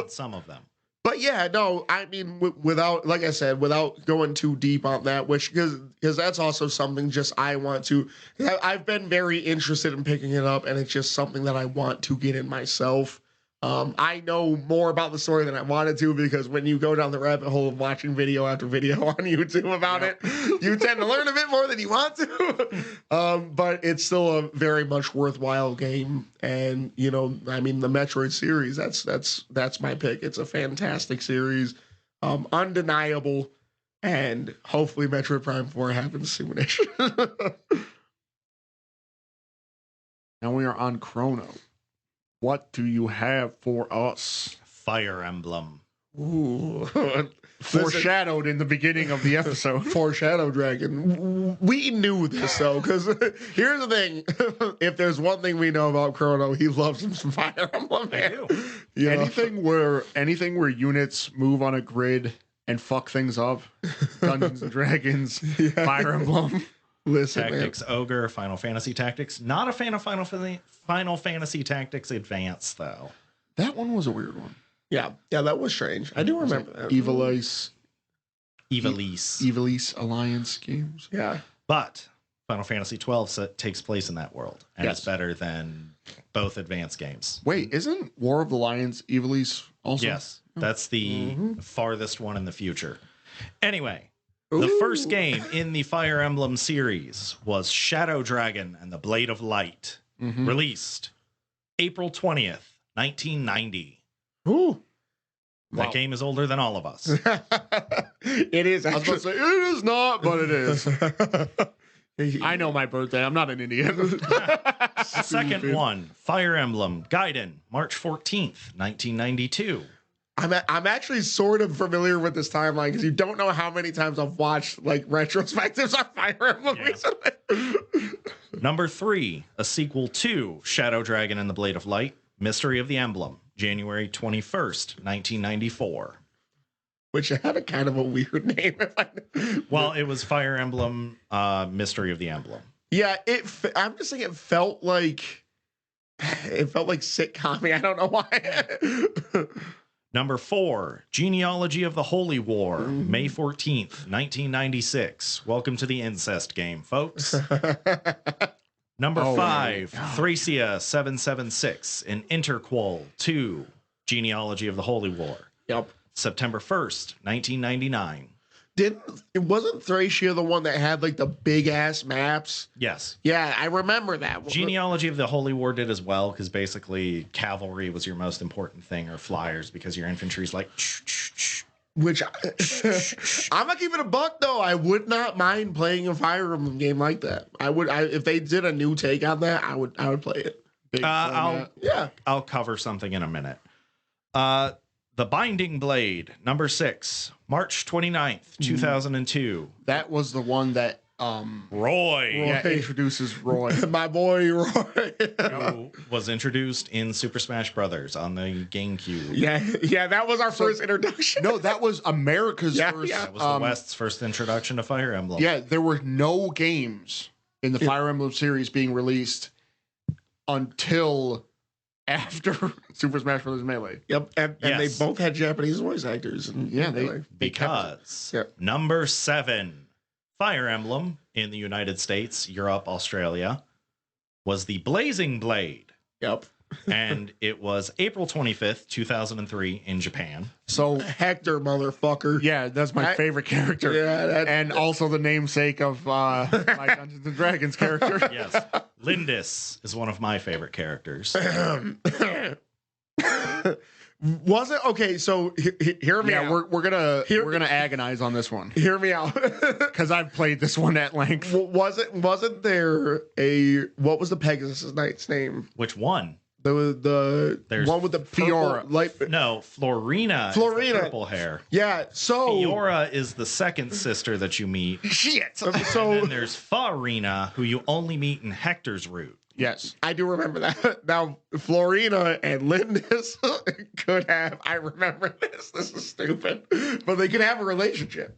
some of them. But yeah, no, I mean, without, like I said, without going too deep on that, which because that's also something just I want to. I've been very interested in picking it up, and it's just something that I want to get in myself. I know more about the story than I wanted to, because when you go down the rabbit hole of watching video after video on YouTube about it, you tend to learn a bit more than you want to. But it's still a very much worthwhile game. And, you know, I mean, the Metroid series, that's my pick. It's a fantastic series, undeniable. And hopefully Metroid Prime 4 happens soon. Now we are on Chrono. What do you have for us? Fire Emblem. Ooh. Foreshadowed in the beginning of the episode. Foreshadow Dragon. We knew this, though, because here's the thing. If there's one thing we know about Chrono, he loves him some Fire Emblem. Man. Yeah. Anything where units move on a grid and fuck things up. Dungeons and Dragons, Fire Emblem. Listen, Tactics, man. Ogre, Final Fantasy Tactics. Not a fan of Final Fantasy Tactics Advance, though. That one was a weird one. Yeah, that was strange. I do remember that. Ivalice Alliance games. Yeah. But Final Fantasy 12 takes place in that world, and it's better than both Advance games. Wait, isn't War of the Lions Ivalice also? Yes, that's the farthest one in the future. Anyway. The first game in the Fire Emblem series was Shadow Dragon and the Blade of Light, released April 20th, 1990. Ooh. That game is older than all of us. It is. I was about to say, it is not, but it is. I know my birthday. I'm not an Indian. Second one, Fire Emblem Gaiden, March 14th, 1992. I'm actually sort of familiar with this timeline because you don't know how many times I've watched like retrospectives on Fire Emblem recently. Number 3, a sequel to Shadow Dragon and the Blade of Light, Mystery of the Emblem, January 21st, 1994. Which had a kind of a weird name. Well, it was Fire Emblem, Mystery of the Emblem. Yeah, I'm just saying it felt like sitcom-y. I don't know why. Number 4, Genealogy of the Holy War, May 14th, 1996. Welcome to the incest game, folks. Number 5, Thracia 776, an Interquel 2, Genealogy of the Holy War. Yep. September 1st, 1999. Wasn't Thracia the one that had like the big ass maps? Yes. Yeah, I remember that. Genealogy of the Holy War did as well, because basically cavalry was your most important thing, or flyers, because your infantry's like which I'm not keeping a buck though. I would not mind playing a Fire Emblem game like that. If they did a new take on that, I would play it. I'll cover something in a minute. The Binding Blade, number 6, March 29th, 2002. That was the one that Roy introduces Roy. My boy Roy. Who was introduced in Super Smash Brothers on the GameCube. Yeah, that was our first introduction. No, that was America's first. That was the West's first introduction to Fire Emblem. Yeah, there were no games in the Fire Emblem series being released until after Super Smash Bros. Melee. Yep, and they both had Japanese voice actors. And because number 7, Fire Emblem in the United States, Europe, Australia, was the Blazing Blade. Yep. And it was April 25th, 2003 in Japan. So Hector, motherfucker. Yeah, that's my favorite character. Yeah, and also the namesake of my Dungeons and Dragons character. Yes. Lindis is one of my favorite characters. Was it okay? So hear me out. Yeah, we're gonna agonize on this one. Hear me out, because I've played this one at length. Wasn't there what was the Pegasus Knight's name? Which one? The one with the Fiora. No, Florina. Florina. Is the purple hair. Yeah. So Fiora is the second sister that you meet. Shit. So and then there's Farina, who you only meet in Hector's route. Yes, I do remember that. Now, Florina and Lindis could have. I remember this. This is stupid, but they could have a relationship.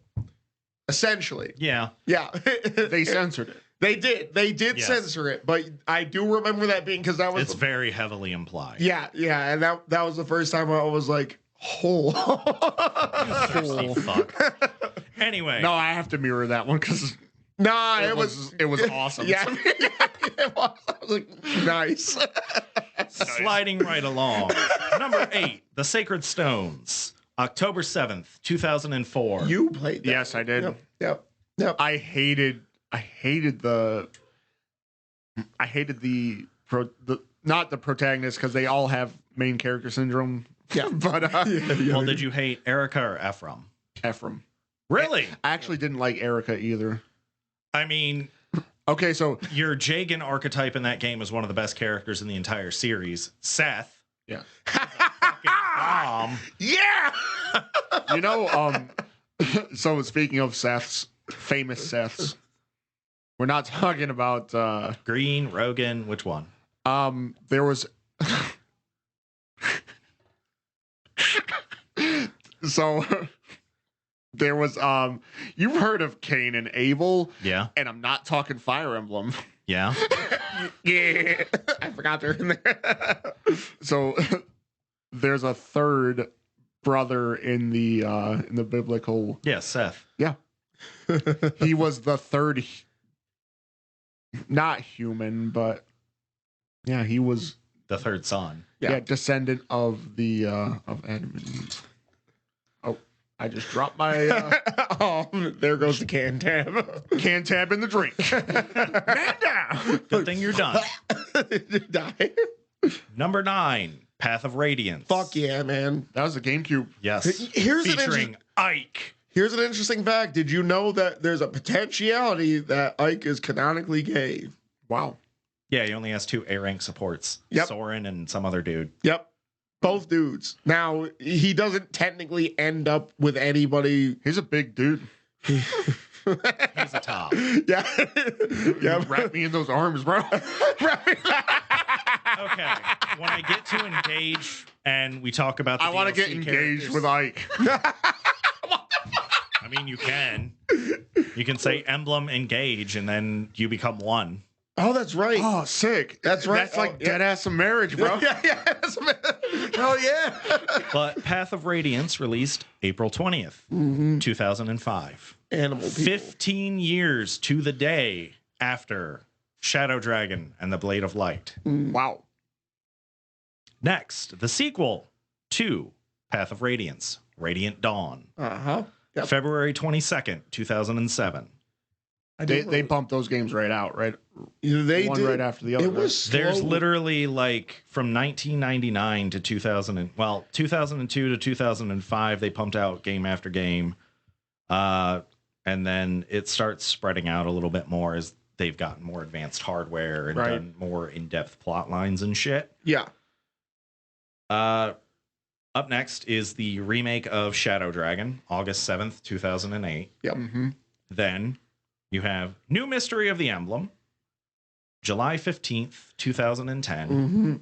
Essentially. Yeah. Yeah. they censored it. They did. They did censor it, but I do remember that being because that was. It's very heavily implied. Yeah, yeah, and that was the first time I was like, "Oh, fuck." Anyway, no, I have to mirror that one because. Nah, it was awesome. Yeah, it was. I was like, nice. Sliding right along. Number 8, The Sacred Stones, October 7th, 2004. You played that. Yes, I did. Yep. I hated the not the protagonist because they all have main character syndrome. Yeah, but well, did you hate Erica or Ephraim? Ephraim. Really? I actually didn't like Erica either. I mean, okay, so your Jagan archetype in that game is one of the best characters in the entire series. Seth. Yeah. Bomb. Yeah. You know, so speaking of Seths, famous Seths, we're not talking about Green, Rogan, which one? There was so there was you've heard of Cain and Abel. Yeah. And I'm not talking Fire Emblem. Yeah. Yeah. I forgot they're in there. So there's a third brother in the biblical. Yeah, Seth. Yeah. He was the third not human, but yeah, he was the third son. Yeah, descendant of the of Adam and Eve. I just dropped my. There goes the can tab. Can tab in the drink. Man down. Good thing you're done. Die. Number 9, Path of Radiance. Fuck yeah, man. That was a GameCube. Yes. Featuring Ike. Here's an interesting fact. Did you know that there's a potentiality that Ike is canonically gay? Wow. Yeah, he only has 2 A rank supports. Yep. Soren and some other dude. Yep. Both dudes. Now, he doesn't technically end up with anybody. He's a big dude. He's a top. Yeah. Yeah. Wrap me in those arms, bro. Okay. When I get to engage and we talk about the I want to get engaged with Ike. I mean, you can. You can say emblem engage and then you become one. Oh, that's right. Oh, sick. That's right. That's like dead ass of marriage, bro. Yeah. Hell yeah. But Path of Radiance released April 20th, 2005. Animal people. 15 years to the day after Shadow Dragon and the Blade of Light. Wow. Next, the sequel to Path of Radiance, Radiant Dawn. Uh-huh. Yep. February 22nd, 2007. They bumped those games right out, right? They one did. Right after the other. It was slow. There's literally like from 1999 to 2002 to 2005, they pumped out game after game. And then it starts spreading out a little bit more as they've gotten more advanced hardware and done more in-depth plot lines and shit. Yeah. Up next is the remake of Shadow Dragon, August 7th, 2008. Yep. Mm-hmm. Then you have New Mystery of the Emblem, July 15th, 2010. Mm-hmm.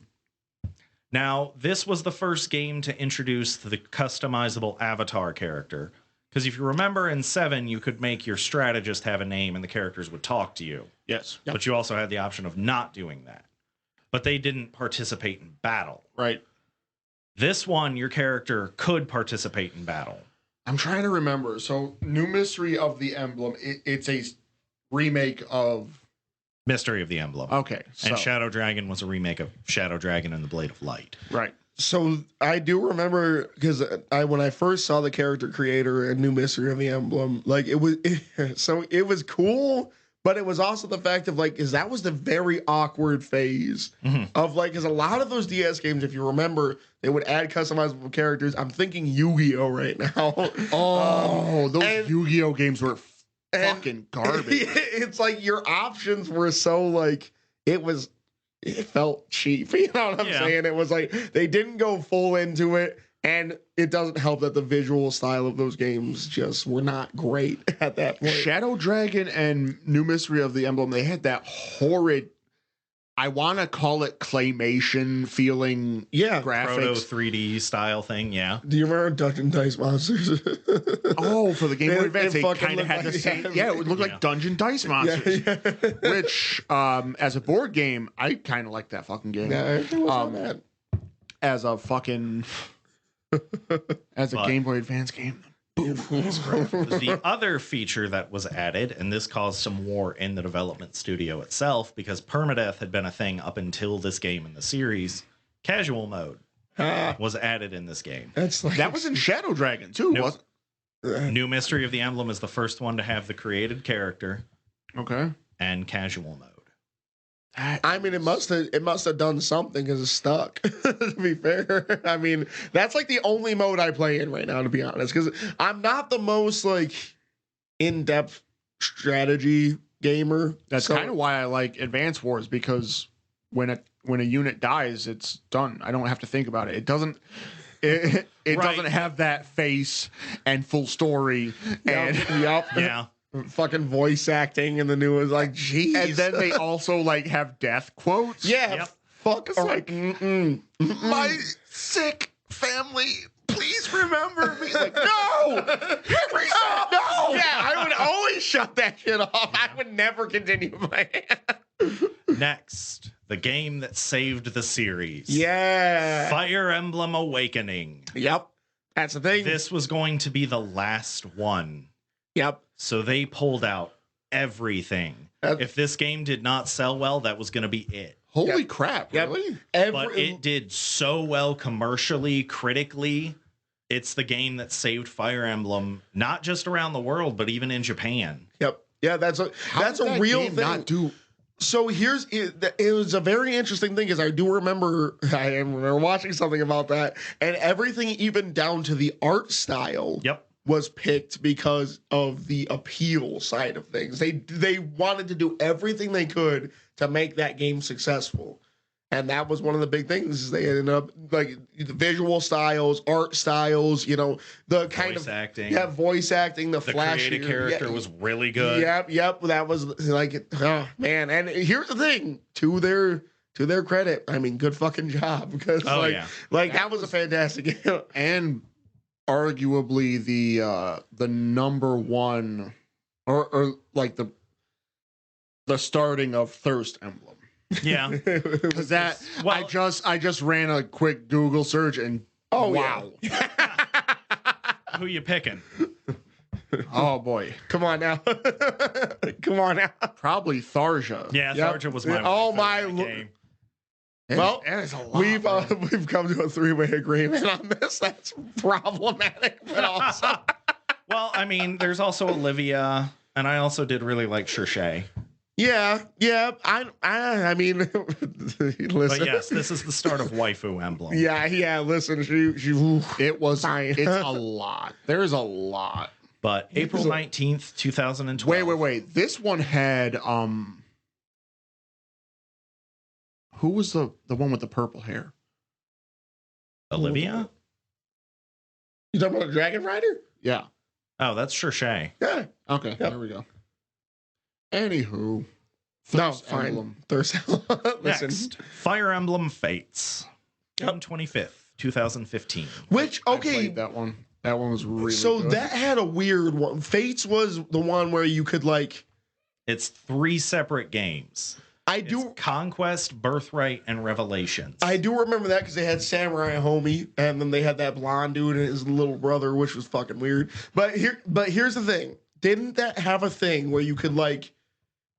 Now, this was the first game to introduce the customizable avatar character. Because if you remember in 7, you could make your strategist have a name and the characters would talk to you. Yes. Yep. But you also had the option of not doing that. But they didn't participate in battle. Right. This one, your character could participate in battle. I'm trying to remember. So, New Mystery of the Emblem, it's a remake of Mystery of the Emblem. Okay. So. And Shadow Dragon was a remake of Shadow Dragon and the Blade of Light. Right. So I do remember because when I first saw the character creator and New Mystery of the Emblem, like it was cool, but it was also the fact of like, that was the very awkward phase of like, because a lot of those DS games, if you remember, they would add customizable characters. I'm thinking Yu-Gi-Oh right now. Those Yu-Gi-Oh games were fucking garbage. It's like your options were so like it felt cheap. You know what I'm saying? It was like they didn't go full into it, and it doesn't help that the visual style of those games just were not great at that point. Shadow Dragon and New Mystery of the Emblem, they had that horrid, I want to call it claymation feeling graphics. Proto 3D style thing, yeah. Do you remember Dungeon Dice Monsters? For the Game Boy Advance, they kind of had the same. Yeah, it would look like Dungeon Dice Monsters. Which, as a board game, I kind of like that fucking game. Yeah, it wasn't bad. As a fucking... as a Game Boy Advance game. The other feature that was added, and this caused some war in the development studio itself, because permadeath had been a thing up until this game in the series, casual mode was added in this game. That was in Shadow Dragon too, wasn't it? New Mystery of the Emblem is the first one to have the created character. Okay. And casual mode. I mean, it must have done something because it's stuck. To be fair, I mean, that's like the only mode I play in right now, to be honest, because I'm not the most like in-depth strategy gamer. That's kind of why I like Advance Wars, because when a unit dies, it's done. I don't have to think about it. It doesn't. It doesn't have that face and full story. Yeah. Fucking voice acting in the new was like, jeez. And then they also like have death quotes. Yeah. Fuck. It's like, my sick family, please remember me. Like, no! Henry said no! Yeah, I would always shut that shit off. I would never continue playing. Next, the game that saved the series. Yeah. Fire Emblem Awakening. Yep. That's the thing. This was going to be the last one. Yep. So they pulled out everything. If this game did not sell well, that was going to be it. Holy crap, really? But it did so well commercially, critically. It's the game that saved Fire Emblem, not just around the world, but even in Japan. Yep. Yeah, that's a real thing. Not do. So it was a very interesting thing, because I remember watching something about that, and everything, even down to the art style. Yep. Was picked because of the appeal side of things. They wanted to do everything they could to make that game successful. And that was one of the big things. They ended up like the visual styles, art styles, the kind voice of acting. Yeah, voice acting, the flash created character was really good. Yep. That was like, oh man. And here's the thing, to their credit, I mean, good fucking job, because that was a fantastic game. And arguably the number one or like the starting of Thirst Emblem. Yeah. Because I just ran a quick Google search and wow. Who you picking? Oh boy. Come on now. Probably Tharja. Yeah, Tharja was my game. Well, we've come to a 3-way agreement on this. That's problematic, but also. Well, I mean, there's also Olivia, and I also did really like Cherche. Yeah. I mean, listen. But yes, this is the start of Waifu Emblem. Yeah. Listen, it's a lot. There's a lot. But April 19th, 2012. Wait. This one had who was the one with the purple hair? Olivia? You talking about Dragon Rider? Yeah. Oh, that's Cherche. Yeah. Okay, there we go. Anywho. Thirst Emblem. Listen. Next, Fire Emblem Fates. June 25th, 2015. Which, okay. I played that one. That one was really good. That had a weird one. Fates was the one where you could It's 3 separate games. It's Conquest, Birthright, and Revelations. I do remember that because they had Samurai Homie, and then they had that blonde dude and his little brother, which was fucking weird. But here's the thing: didn't that have a thing where you could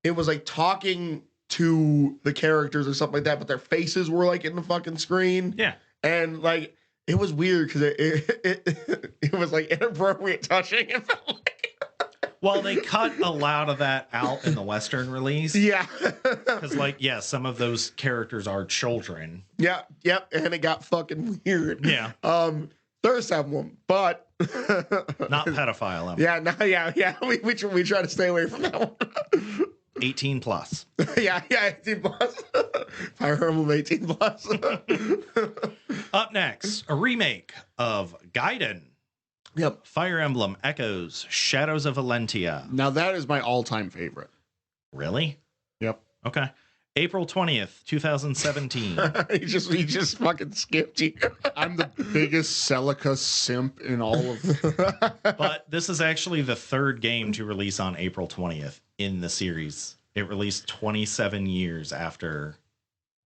it was like talking to the characters or something like that, but their faces were like in the fucking screen. Yeah. And like it was weird because it was like inappropriate touching. It felt like. Well, they cut a lot of that out in the Western release. Yeah. Because, like, yeah, some of those characters are children. Yeah. Yep. And it got fucking weird. Yeah. Thirst Emblem, but not pedophile emblem. Yeah. No, yeah. We try to stay away from that one. 18 plus. yeah, 18 plus. Fire Emblem 18 plus. Up next, a remake of Gaiden. Yep. Fire Emblem Echoes, Shadows of Valentia. Now that is my all-time favorite. Really? Yep. Okay. April 20th, 2017. he just fucking skipped you. I'm the biggest Celica simp in all of. But this is actually the third game to release on April 20th in the series. It released 27 years after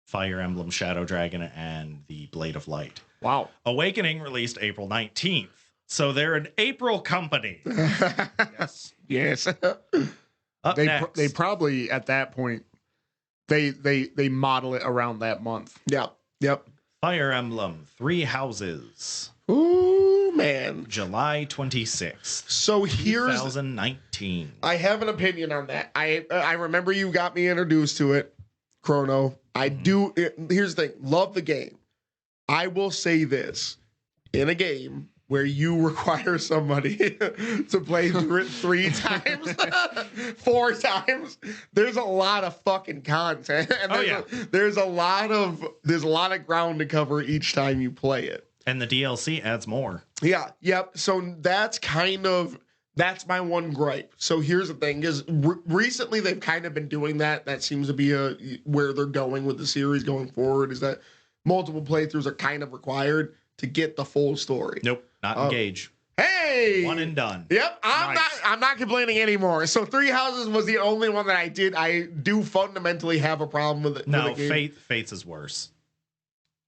Fire Emblem Shadow Dragon and the Blade of Light. Wow. Awakening released April 19th. So they're an April company. Yes. Yes. They probably at that point they model it around that month. Yep. Fire Emblem Three Houses. Ooh, man. July 26th. So here's 2019. I have an opinion on that. I remember you got me introduced to it, Chrono. Here's the thing. Love the game. I will say this. In a game where you require somebody to play through it 3 times, 4 times, there's a lot of fucking content. And there's a lot of ground to cover each time you play it. And the DLC adds more. Yeah, yep. So that's my one gripe. So here's the thing: is recently they've kind of been doing that. That seems to be where they're going with the series going forward. Is that multiple playthroughs are kind of required to get the full story. Nope, not Engage. Hey, one and done. Yep, I'm not complaining anymore. So Three Houses was the only one that I do fundamentally have a problem with it. No, Fates is worse.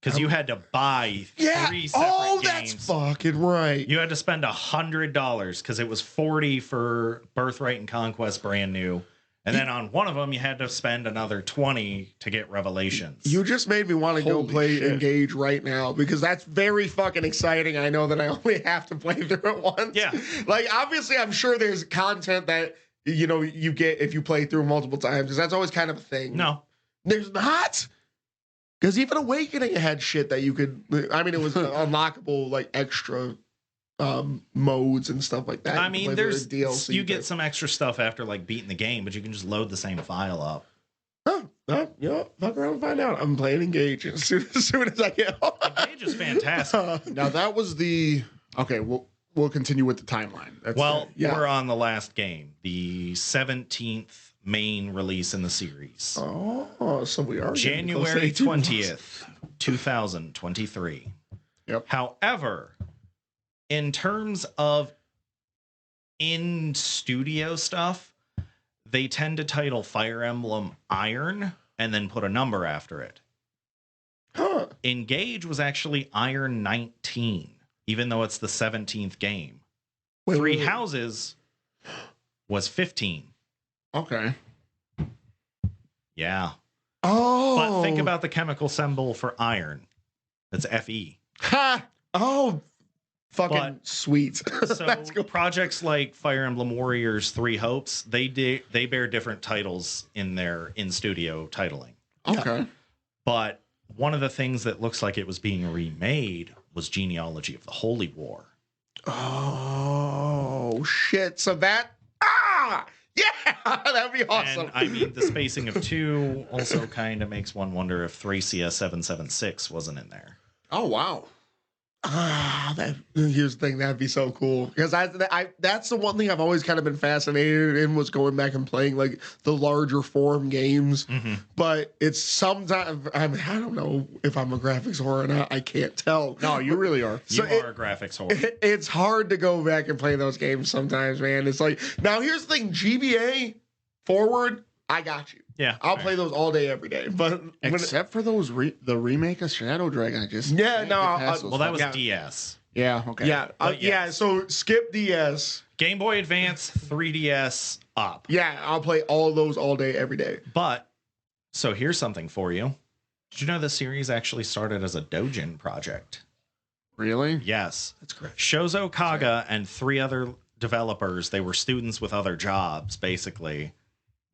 Because you had to buy 3 separate games. That's fucking right. You had to spend $100 because it was $40 for Birthright and Conquest brand new. And then on one of them, you had to spend another $20 to get Revelations. You just made me want to go play Engage right now because that's very fucking exciting. I know that I only have to play through it once. Yeah. Like, obviously, I'm sure there's content that, you get if you play through multiple times because that's always kind of a thing. No. There's not. Because even Awakening had shit that you could... I mean, it was unlockable, like, extra modes and stuff like that. I mean, there's DLC. You get some extra stuff after, like, beating the game, but you can just load the same file up. Fuck around and find out. I'm playing Engage as soon as I get home. Engage is fantastic. Now, that was the... Okay, we'll continue with the timeline. We're on the last game. The 17th main release in the series. Oh, so we are January 20th, 2023. Yep. However, in terms of in-studio stuff, they tend to title Fire Emblem Iron and then put a number after it. Huh. Engage was actually Iron 19, even though it's the 17th game. Three Houses was 15. Okay. Yeah. Oh. But think about the chemical symbol for iron. It's Fe. Ha! Oh, fucking sweet. So projects like Fire Emblem Warriors 3 Hopes, they bear different titles in their in-studio titling. Okay. But one of the things that looks like it was being remade was Genealogy of the Holy War. Oh, shit. So that... Yeah, that'd be awesome. And I mean, the spacing of 2 also kind of makes one wonder if Thracia 776 wasn't in there. Oh, wow. Here's the thing, that'd be so cool because that's the one thing I've always kind of been fascinated in was going back and playing like the larger form games. Mm-hmm. But it's sometimes I don't know if I'm a graphics whore or not. I can't tell. No, you really are. You are a graphics whore. It's hard to go back and play those games sometimes, man. It's like now here's the thing, GBA forward, I got you. Yeah, I'll play those all day, every day. But except for those the remake of Shadow Dragon, I just well, that was DS. Yeah, okay. Yeah, so skip DS. Game Boy Advance, 3DS up. Yeah, I'll play all those all day, every day. But So here's something for you. Did you know the series actually started as a doujin project? Really? Yes. That's correct. Shozo Kaga and 3 other developers, they were students with other jobs, basically,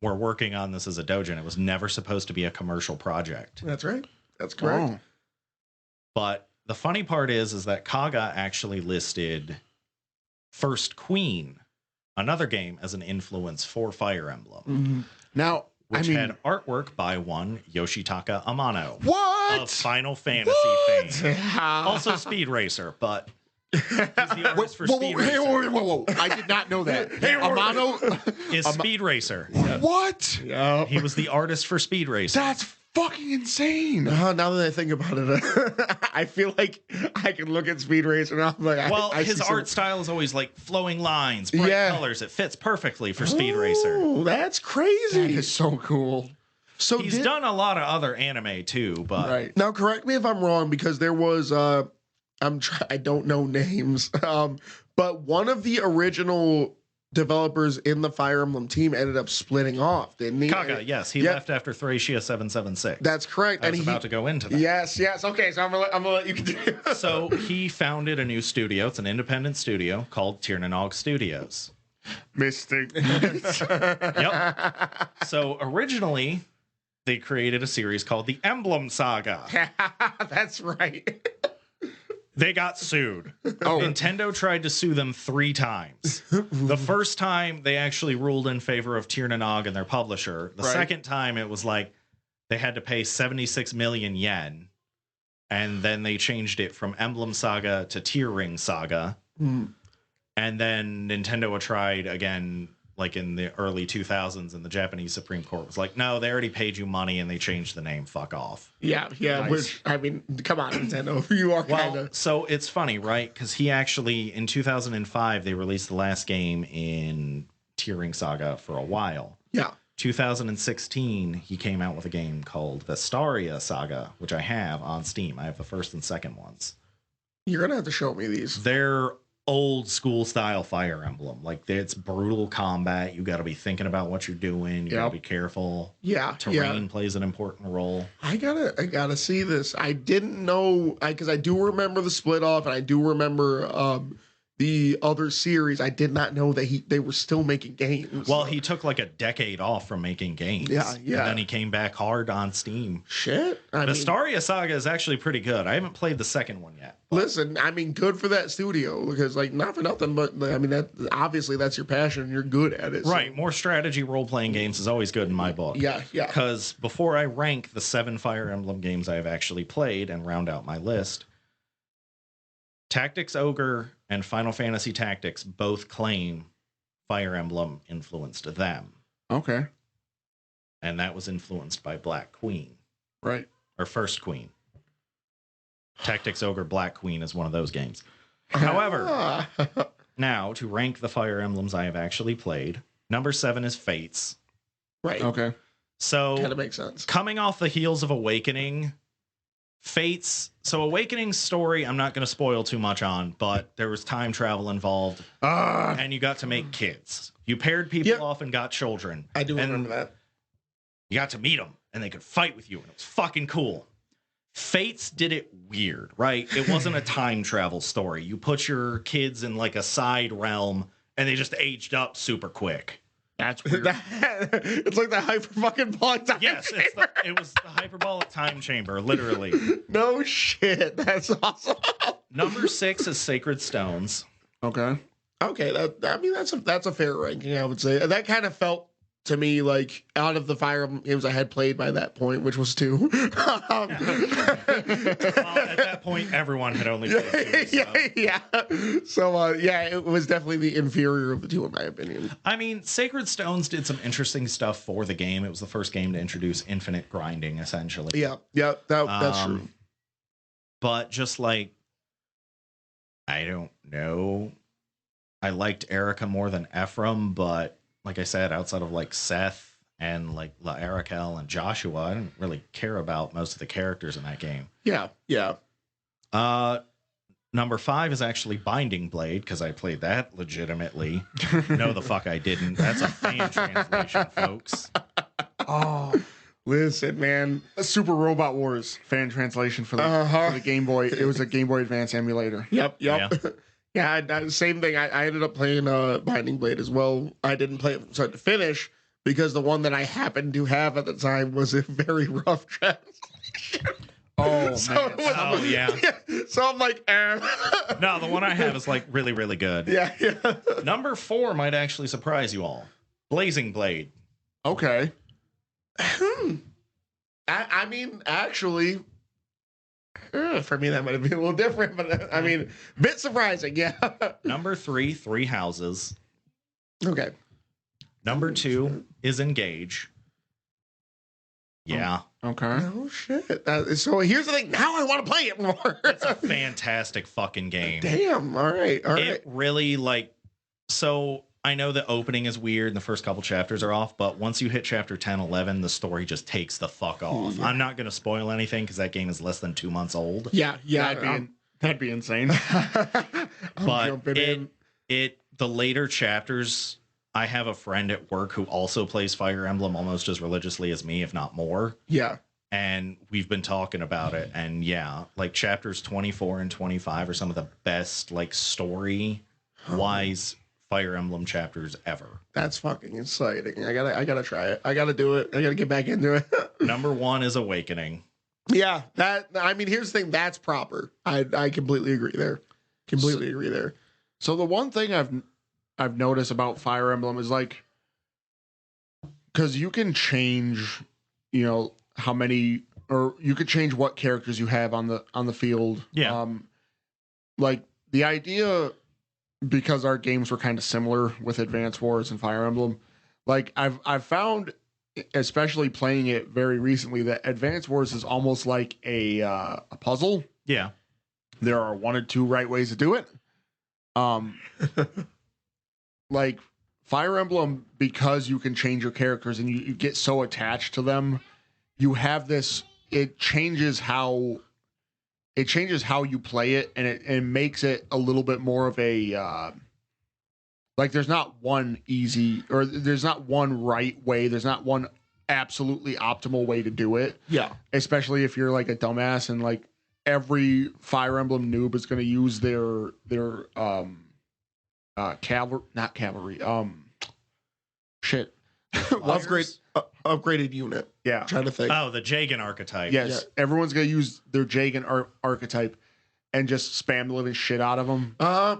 were working on this as a doujin. It was never supposed to be a commercial project. That's right. That's correct. Oh. But the funny part is that Kaga actually listed First Queen, another game, as an influence for Fire Emblem. Mm-hmm. Now, which had artwork by one Yoshitaka Amano. What? Of Final Fantasy fame. Also Speed Racer, but he's the artist for Speed Racer. Whoa. I did not know that. Amano is Speed Racer. What? Yeah. He was the artist for Speed Racer. That's fucking insane. Now that I think about it, I feel like I can look at Speed Racer and I'm like, well, his art style is always like flowing lines, bright colors. It fits perfectly for Speed Racer. Oh, that's crazy. That is so cool. So he's done a lot of other anime too, but right now, correct me if I'm wrong, because there was I don't know names, but one of the original developers in the Fire Emblem team ended up splitting off, didn't he? Kaga, yes, he left after Thracia 776. That's correct. I was about to go into that. Yes. Okay, so I'm gonna let you continue. So he founded a new studio. It's an independent studio called Tirnanog Studios. Mystic. Yep. So originally, they created a series called the Emblem Saga. That's right. They got sued. Nintendo tried to sue them 3 times. The first time, they actually ruled in favor of Tirnanog and their publisher. The second time, it was like they had to pay 76 million yen. And then they changed it from Emblem Saga to Tear Ring Saga. And then Nintendo tried again, like in the early 2000s, and the Japanese Supreme Court was like, no, they already paid you money and they changed the name. Fuck off. Yeah. Nice. Which, I mean, come on, Nintendo. You are kind of. So it's funny, right? Because he actually, in 2005, they released the last game in Tear Ring Saga for a while. Yeah. 2016, he came out with a game called Vestaria Saga, which I have on Steam. I have the first and second ones. You're going to have to show me these. They're old school style Fire Emblem. Like, it's brutal combat. You got to be thinking about what you're doing. You got to be careful. Yeah. Terrain plays an important role. I gotta see this. I didn't know, because I do remember the split off, and I do remember the other series. I did not know that they were still making games. Well, he took like a decade off from making games. Yeah. And then he came back hard on Steam. Shit. Vestaria Saga is actually pretty good. I haven't played the second one yet. Listen, I mean, good for that studio, because, like, not for nothing, but I mean, that obviously that's your passion and you're good at it. Right. More strategy role-playing games is always good in my book. Yeah. Because before I rank the 7 Fire Emblem games I have actually played and round out my list, Tactics Ogre and Final Fantasy Tactics both claim Fire Emblem influenced them. Okay. And that was influenced by Black Queen. Right. Or First Queen. Tactics Ogre Black Queen is one of those games. However, now to rank the Fire Emblems I have actually played, number 7 is Fates. Right. Okay. So kind of makes sense. Coming off the heels of Awakening, Fates. So Awakening's story, I'm not going to spoil too much on, but there was time travel involved, and you got to make kids. You paired people off and got children. I do remember that. You got to meet them, and they could fight with you, and it was fucking cool. Fates did it weird, right? It wasn't a time travel story. You put your kids in like a side realm, and they just aged up super quick. That's weird. It's like the hyperbolic time chamber. It was the hyperbolic time chamber, literally. No shit. That's awesome. Number 6 is Sacred Stones. Okay. That's a fair ranking, I would say. That kind of felt to me like out of the Fire Emblem games I had played by that point, which was 2. Well, at that point, everyone had only played 2. So it was definitely the inferior of the 2 in my opinion. I mean, Sacred Stones did some interesting stuff for the game. It was the first game to introduce infinite grinding, essentially. That's true. But just like, I don't know. I liked Erica more than Ephraim, but like I said, outside of like Seth and like La Arakel and Joshua, I didn't really care about most of the characters in that game. Yeah. Number 5 is actually Binding Blade, because I played that legitimately. No, the fuck I didn't. That's a fan translation, folks. Oh, Listen, man. Super Robot Wars fan translation for the Game Boy. It was a Game Boy Advance emulator. Yep. Yeah, same thing. I ended up playing Binding Blade as well. I didn't play it from start to finish because the one that I happened to have at the time was a very rough translation. Oh, so man. Yeah. So I'm like, No, the one I have is like really, really good. Yeah. Number 4 might actually surprise you all. Blazing Blade. Okay. I mean, actually, for me that might have been a little different, but I mean, bit surprising, yeah. Number 3, Three Houses. Okay. Number 2 is Engage. Yeah. Okay. Oh shit. So here's the thing. Now I want to play it more. It's a fantastic fucking game. Damn. All right. It really so I know the opening is weird and the first couple chapters are off, but once you hit chapter 10, 11, the story just takes the fuck off. Yeah. I'm not going to spoil anything because that game is less than 2 months old. Yeah. That'd be insane. But the later chapters, I have a friend at work who also plays Fire Emblem almost as religiously as me, if not more. Yeah. And we've been talking about it. And yeah, like chapters 24 and 25 are some of the best, like, story-wise Fire Emblem chapters ever. That's fucking exciting. I gotta try it. I gotta do it. I gotta get back into it. Number 1 is Awakening. Yeah, here's the thing. That's proper. I completely agree there. So the one thing I've noticed about Fire Emblem is like, because you can change, how many, or you could change what characters you have on the field. Yeah. Like the idea, because our games were kind of similar with Advance Wars and Fire Emblem, like I've found, especially playing it very recently, that Advance Wars is almost like a puzzle. Yeah. There are 1 or 2 right ways to do it. Like Fire Emblem, because you can change your characters and you get so attached to them, you have this, it changes how you play it, and it makes it a little bit more of a like there's not one easy, or there's not one right way, there's not one absolutely optimal way to do it. Yeah. Especially if you're like a dumbass and like every Fire Emblem noob is going to use their upgraded unit. Yeah. I'm trying to think. Oh, the Jagan archetype. Yes. Yeah. Everyone's going to use their Jagan archetype and just spam the living shit out of them. I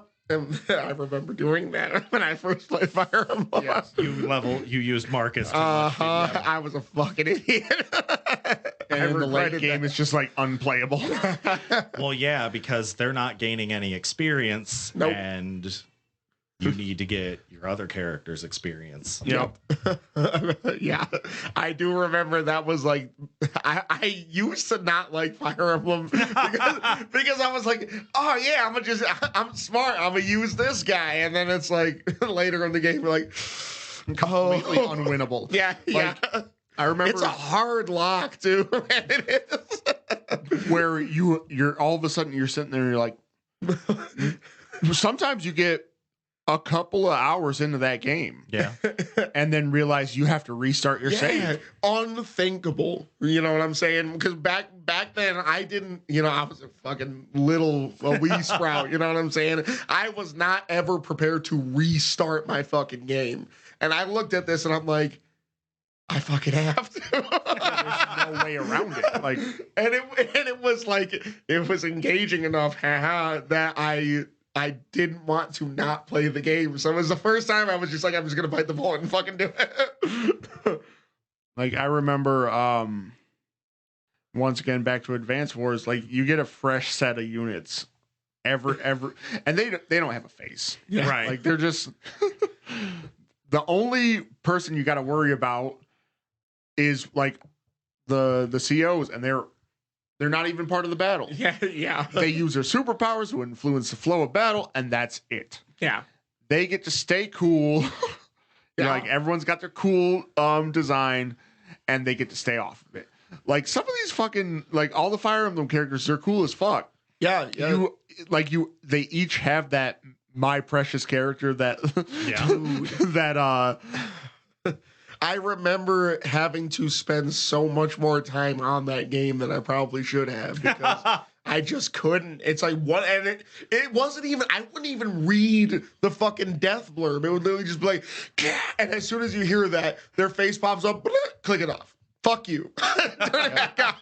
remember doing that when I first played Fire Emblem. Yes. You used Marcus. I was a fucking idiot. And in the late game, it's just like unplayable. Well, yeah, because they're not gaining any experience, and you need to get your other characters' experience. Yep. Yeah, I do remember that was like, I used to not like Fire Emblem because I was like, oh yeah, I'm smart, I'm gonna use this guy, and then it's like later in the game, we're like, completely unwinnable. Yeah, yeah. I remember it's a hard lock too. It is. Where you're all of a sudden you're sitting there and you're like, sometimes you get a couple of hours into that game, and then realize you have to restart your save. Unthinkable. You know what I'm saying? Because back then I didn't. I was a fucking a wee sprout. You know what I'm saying? I was not ever prepared to restart my fucking game, and I looked at this and I'm like, I fucking have to. There's no way around it. Like, and it was like, it was engaging enough that I didn't want to not play the game. So it was the first time I was just like, I'm just gonna bite the bullet and fucking do it. Like I remember, once again back to Advance Wars, like you get a fresh set of units every, and they don't have a face, right? Like they're just the only person you got to worry about is like the COs, and they're not even part of the battle. Yeah. They use their superpowers to influence the flow of battle, and that's it. Yeah. They get to stay cool. Like everyone's got their cool design, and they get to stay off of it. Like some of these fucking, like all the Fire Emblem characters, they're cool as fuck. Yeah. They each have that my precious character that dude. that I remember having to spend so much more time on that game than I probably should have because I just couldn't. It's like what, and it wasn't even. I wouldn't even read the fucking death blurb. It would literally just be like, "Gah," and as soon as you hear that, their face pops up. Click it off. Fuck you. Turn it back on.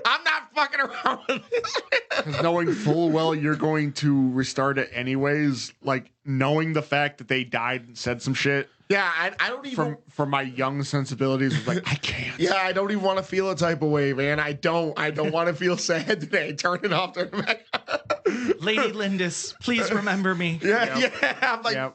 I'm not fucking around with this. Because knowing full well you're going to restart it anyways, like knowing the fact that they died and said some shit. Yeah, I don't even. From my young sensibilities, was like, I can't. Yeah, I don't even want to feel a type of way, man. I don't want to feel sad today. Turn it off. Turn it back on. Lady Lindis, please remember me. Yeah, yeah. I'm like,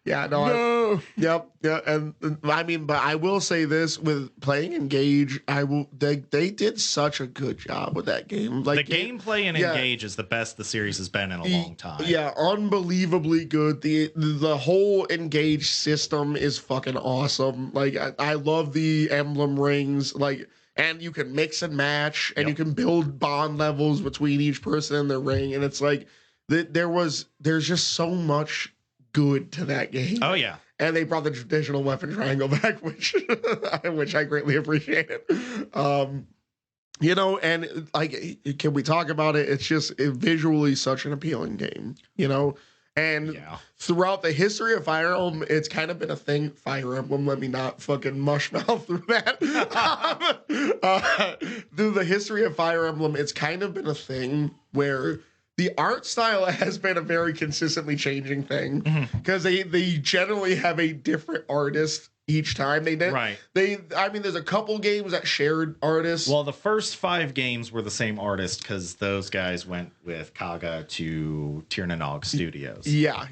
yeah, no. Yeah, and I mean, but I will say this: with playing Engage, they did such a good job with that game. Like the gameplay in Engage is the best the series has been in a long time. Yeah, unbelievably good. The whole Engage system is fucking awesome. Like I love the emblem rings. Like, and you can mix and match, and you can build bond levels between each person in their ring, and it's like there's just so much good to that game. Oh yeah, and they brought the traditional weapon triangle back, which I greatly appreciated. You know, and like, can we talk about it? It's just visually such an appealing game. You know, and throughout the history of Fire Emblem, it's kind of been a thing. Fire Emblem, let me not fucking mushmouth through that. Through the history of Fire Emblem, it's kind of been a thing where the art style has been a very consistently changing thing because they generally have a different artist each time. I mean, there's a couple games that shared artists. Well, the first 5 games were the same artist because those guys went with Kaga to Tirnanog Studios. Yeah.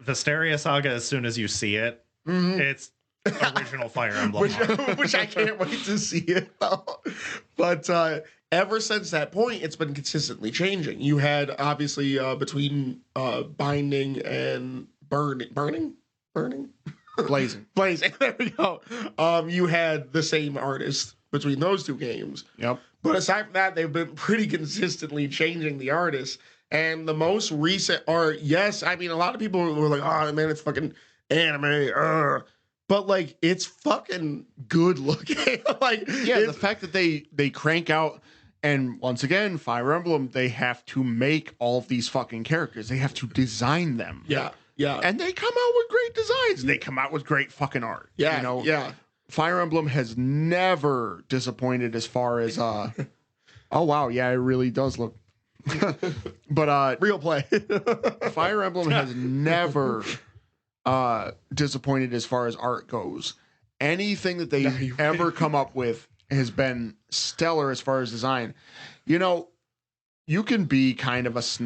Visteria Saga, as soon as you see it, it's original Fire Emblem, which I can't wait to see it though. But ever since that point, it's been consistently changing. You had obviously between Binding and Burning. Blazing. There we go. You had the same artist between those two games. Yep. But aside from that, they've been pretty consistently changing the artists. And the most recent art, yes, I mean, a lot of people were like, "Oh man, it's fucking anime." But like, it's fucking good looking. Like, the fact that they crank out. And once again, Fire Emblem, they have to make all of these fucking characters. They have to design them. Yeah. And they come out with great designs. They come out with great fucking art. Yeah. You know? Fire Emblem has never disappointed as far as oh wow, yeah, it really does look. But real play. Fire Emblem has never disappointed as far as art goes. Anything that they ever come up with has been stellar as far as design. You know, you can be kind of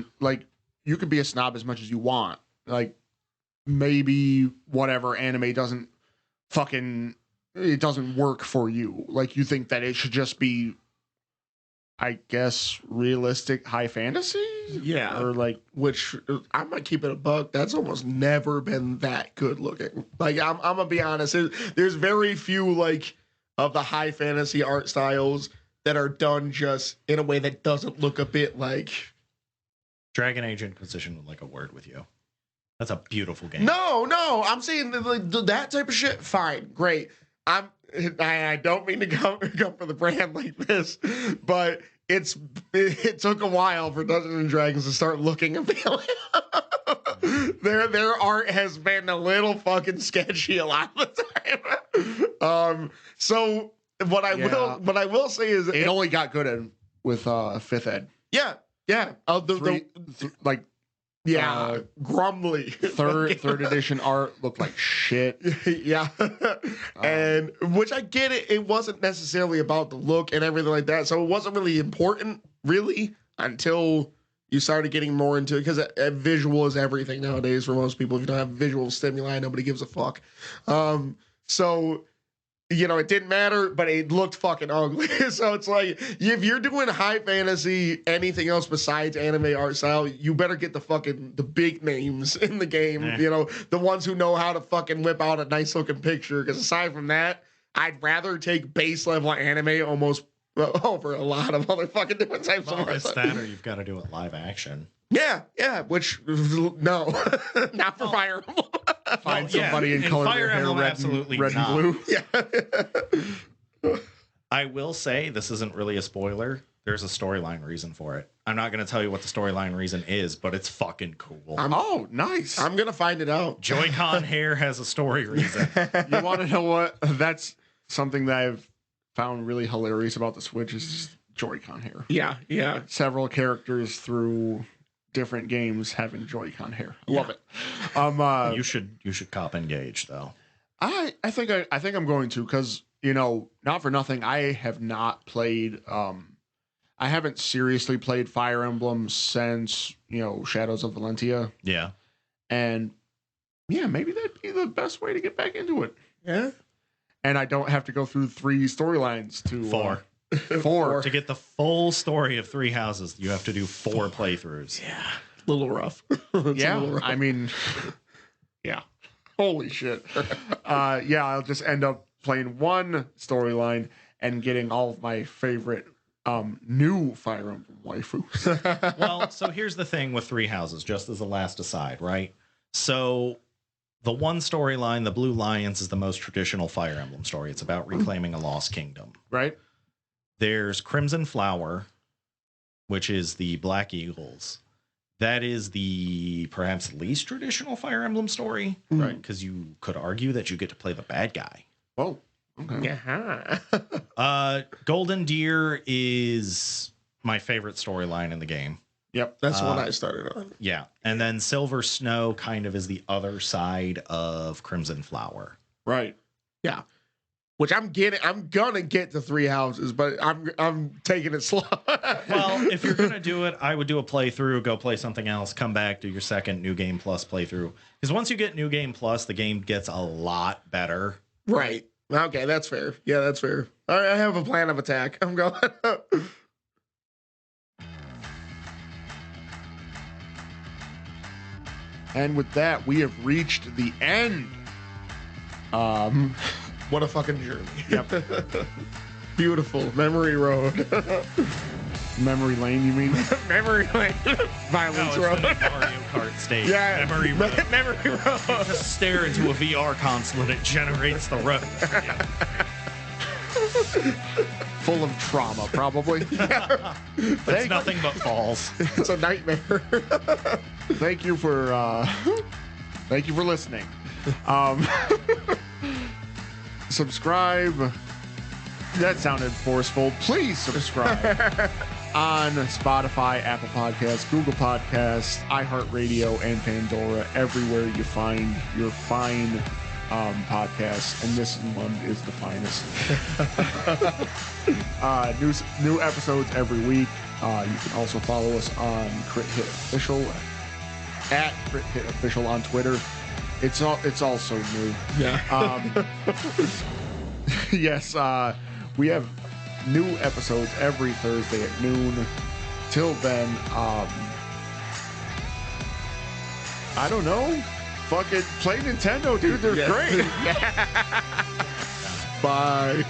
you can be a snob as much as you want. Like, maybe whatever anime doesn't work for you. Like, you think that it should just be, I guess, realistic high fantasy? Yeah. Or like, which I'm gonna keep it a buck. That's almost never been that good looking. Like, I'm gonna be honest. There's very few like of the high fantasy art styles that are done just in a way that doesn't look a bit like Dragon Age Inquisition would like a word with you. That's a beautiful game. No, I'm saying that type of shit. Fine, great. I don't mean to go for the brand like this, but it took a while for Dungeons and Dragons to start looking appealing. Their art has been a little fucking sketchy a lot of the time. So what I will say is it only got good with 5th Ed. Yeah. Grumbly. Third edition art looked like shit. Yeah. And which I get it. It wasn't necessarily about the look and everything like that. So it wasn't really important, really, until you started getting more into it. Because visual is everything nowadays for most people. If you don't have visual stimuli, nobody gives a fuck. So, you know, it didn't matter, but it looked fucking ugly. So it's like, if you're doing high fantasy, anything else besides anime art style, you better get the big names in the game. You know, the ones who know how to fucking whip out a nice looking picture. Because aside from that, I'd rather take base level anime almost over a lot of other fucking different types of art. It's that, or you've got to do it live action. Yeah, which, no, not for Fire Emblem. find somebody in color Fire their hair Emblem, red, absolutely red and not. blue. Yeah. I will say this isn't really a spoiler. There's a storyline reason for it. I'm not going to tell you what the storyline reason is, but it's fucking cool. Oh, nice. I'm gonna find it out. Joy-Con hair has a story reason. You want to know what? That's something that I've found really hilarious about the Switch is Joy-Con hair. Yeah, yeah. Several characters through different games having Joy-Con hair. I love it. You should cop Engage though. I think I'm going to, because not for nothing, I have not played. I haven't seriously played Fire Emblem since Shadows of Valentia. Yeah, and maybe that'd be the best way to get back into it. Yeah, and I don't have to go through 3 storylines to 4. 4 to get the full story of 3 houses. You have to do 4 playthroughs. Yeah, a little rough. I mean, yeah. Holy shit. I'll just end up playing 1 storyline and getting all of my favorite new Fire Emblem waifus. Well, so here's the thing with 3 houses, just as a last aside, right? So the one storyline, the Blue Lions, is the most traditional Fire Emblem story. It's about reclaiming a lost kingdom. Right. There's Crimson Flower, which is the Black Eagles. That is the perhaps least traditional Fire Emblem story, right? Because you could argue that you get to play the bad guy. Oh, okay. Yeah. Golden Deer is my favorite storyline in the game. Yep, that's the one I started on. Yeah, and then Silver Snow kind of is the other side of Crimson Flower. Right. Yeah. Which I'm gonna get to 3 houses, but I'm taking it slow. Well, if you're gonna do it, I would do a playthrough, go play something else, come back, do your second New Game Plus playthrough. Because once you get New Game Plus, the game gets a lot better. Right. Okay, that's fair. Yeah, that's fair. All right, I have a plan of attack. I'm going. And with that, we have reached the end. What a fucking journey. Yep. Beautiful. Memory Road. Memory Lane, you mean? Memory Lane. Violence Road. The Mario Kart stage. Yeah. Memory Road. Memory Road. Just stare into a VR console and it generates the road. Full of trauma, probably. It's nothing but falls. It's a nightmare. Thank you for listening. Subscribe. That sounded forceful. Please subscribe on Spotify, Apple Podcasts, Google Podcasts, iHeartRadio, and Pandora. Everywhere you find your fine podcasts, and this one is the finest. New episodes every week. You can also follow us on KriticalHIT Official at KriticalHIT Official on Twitter. It's also new. Yeah. Yes. We have new episodes every Thursday at noon. Till then, I don't know. Fucking play Nintendo, dude. They're great. Bye.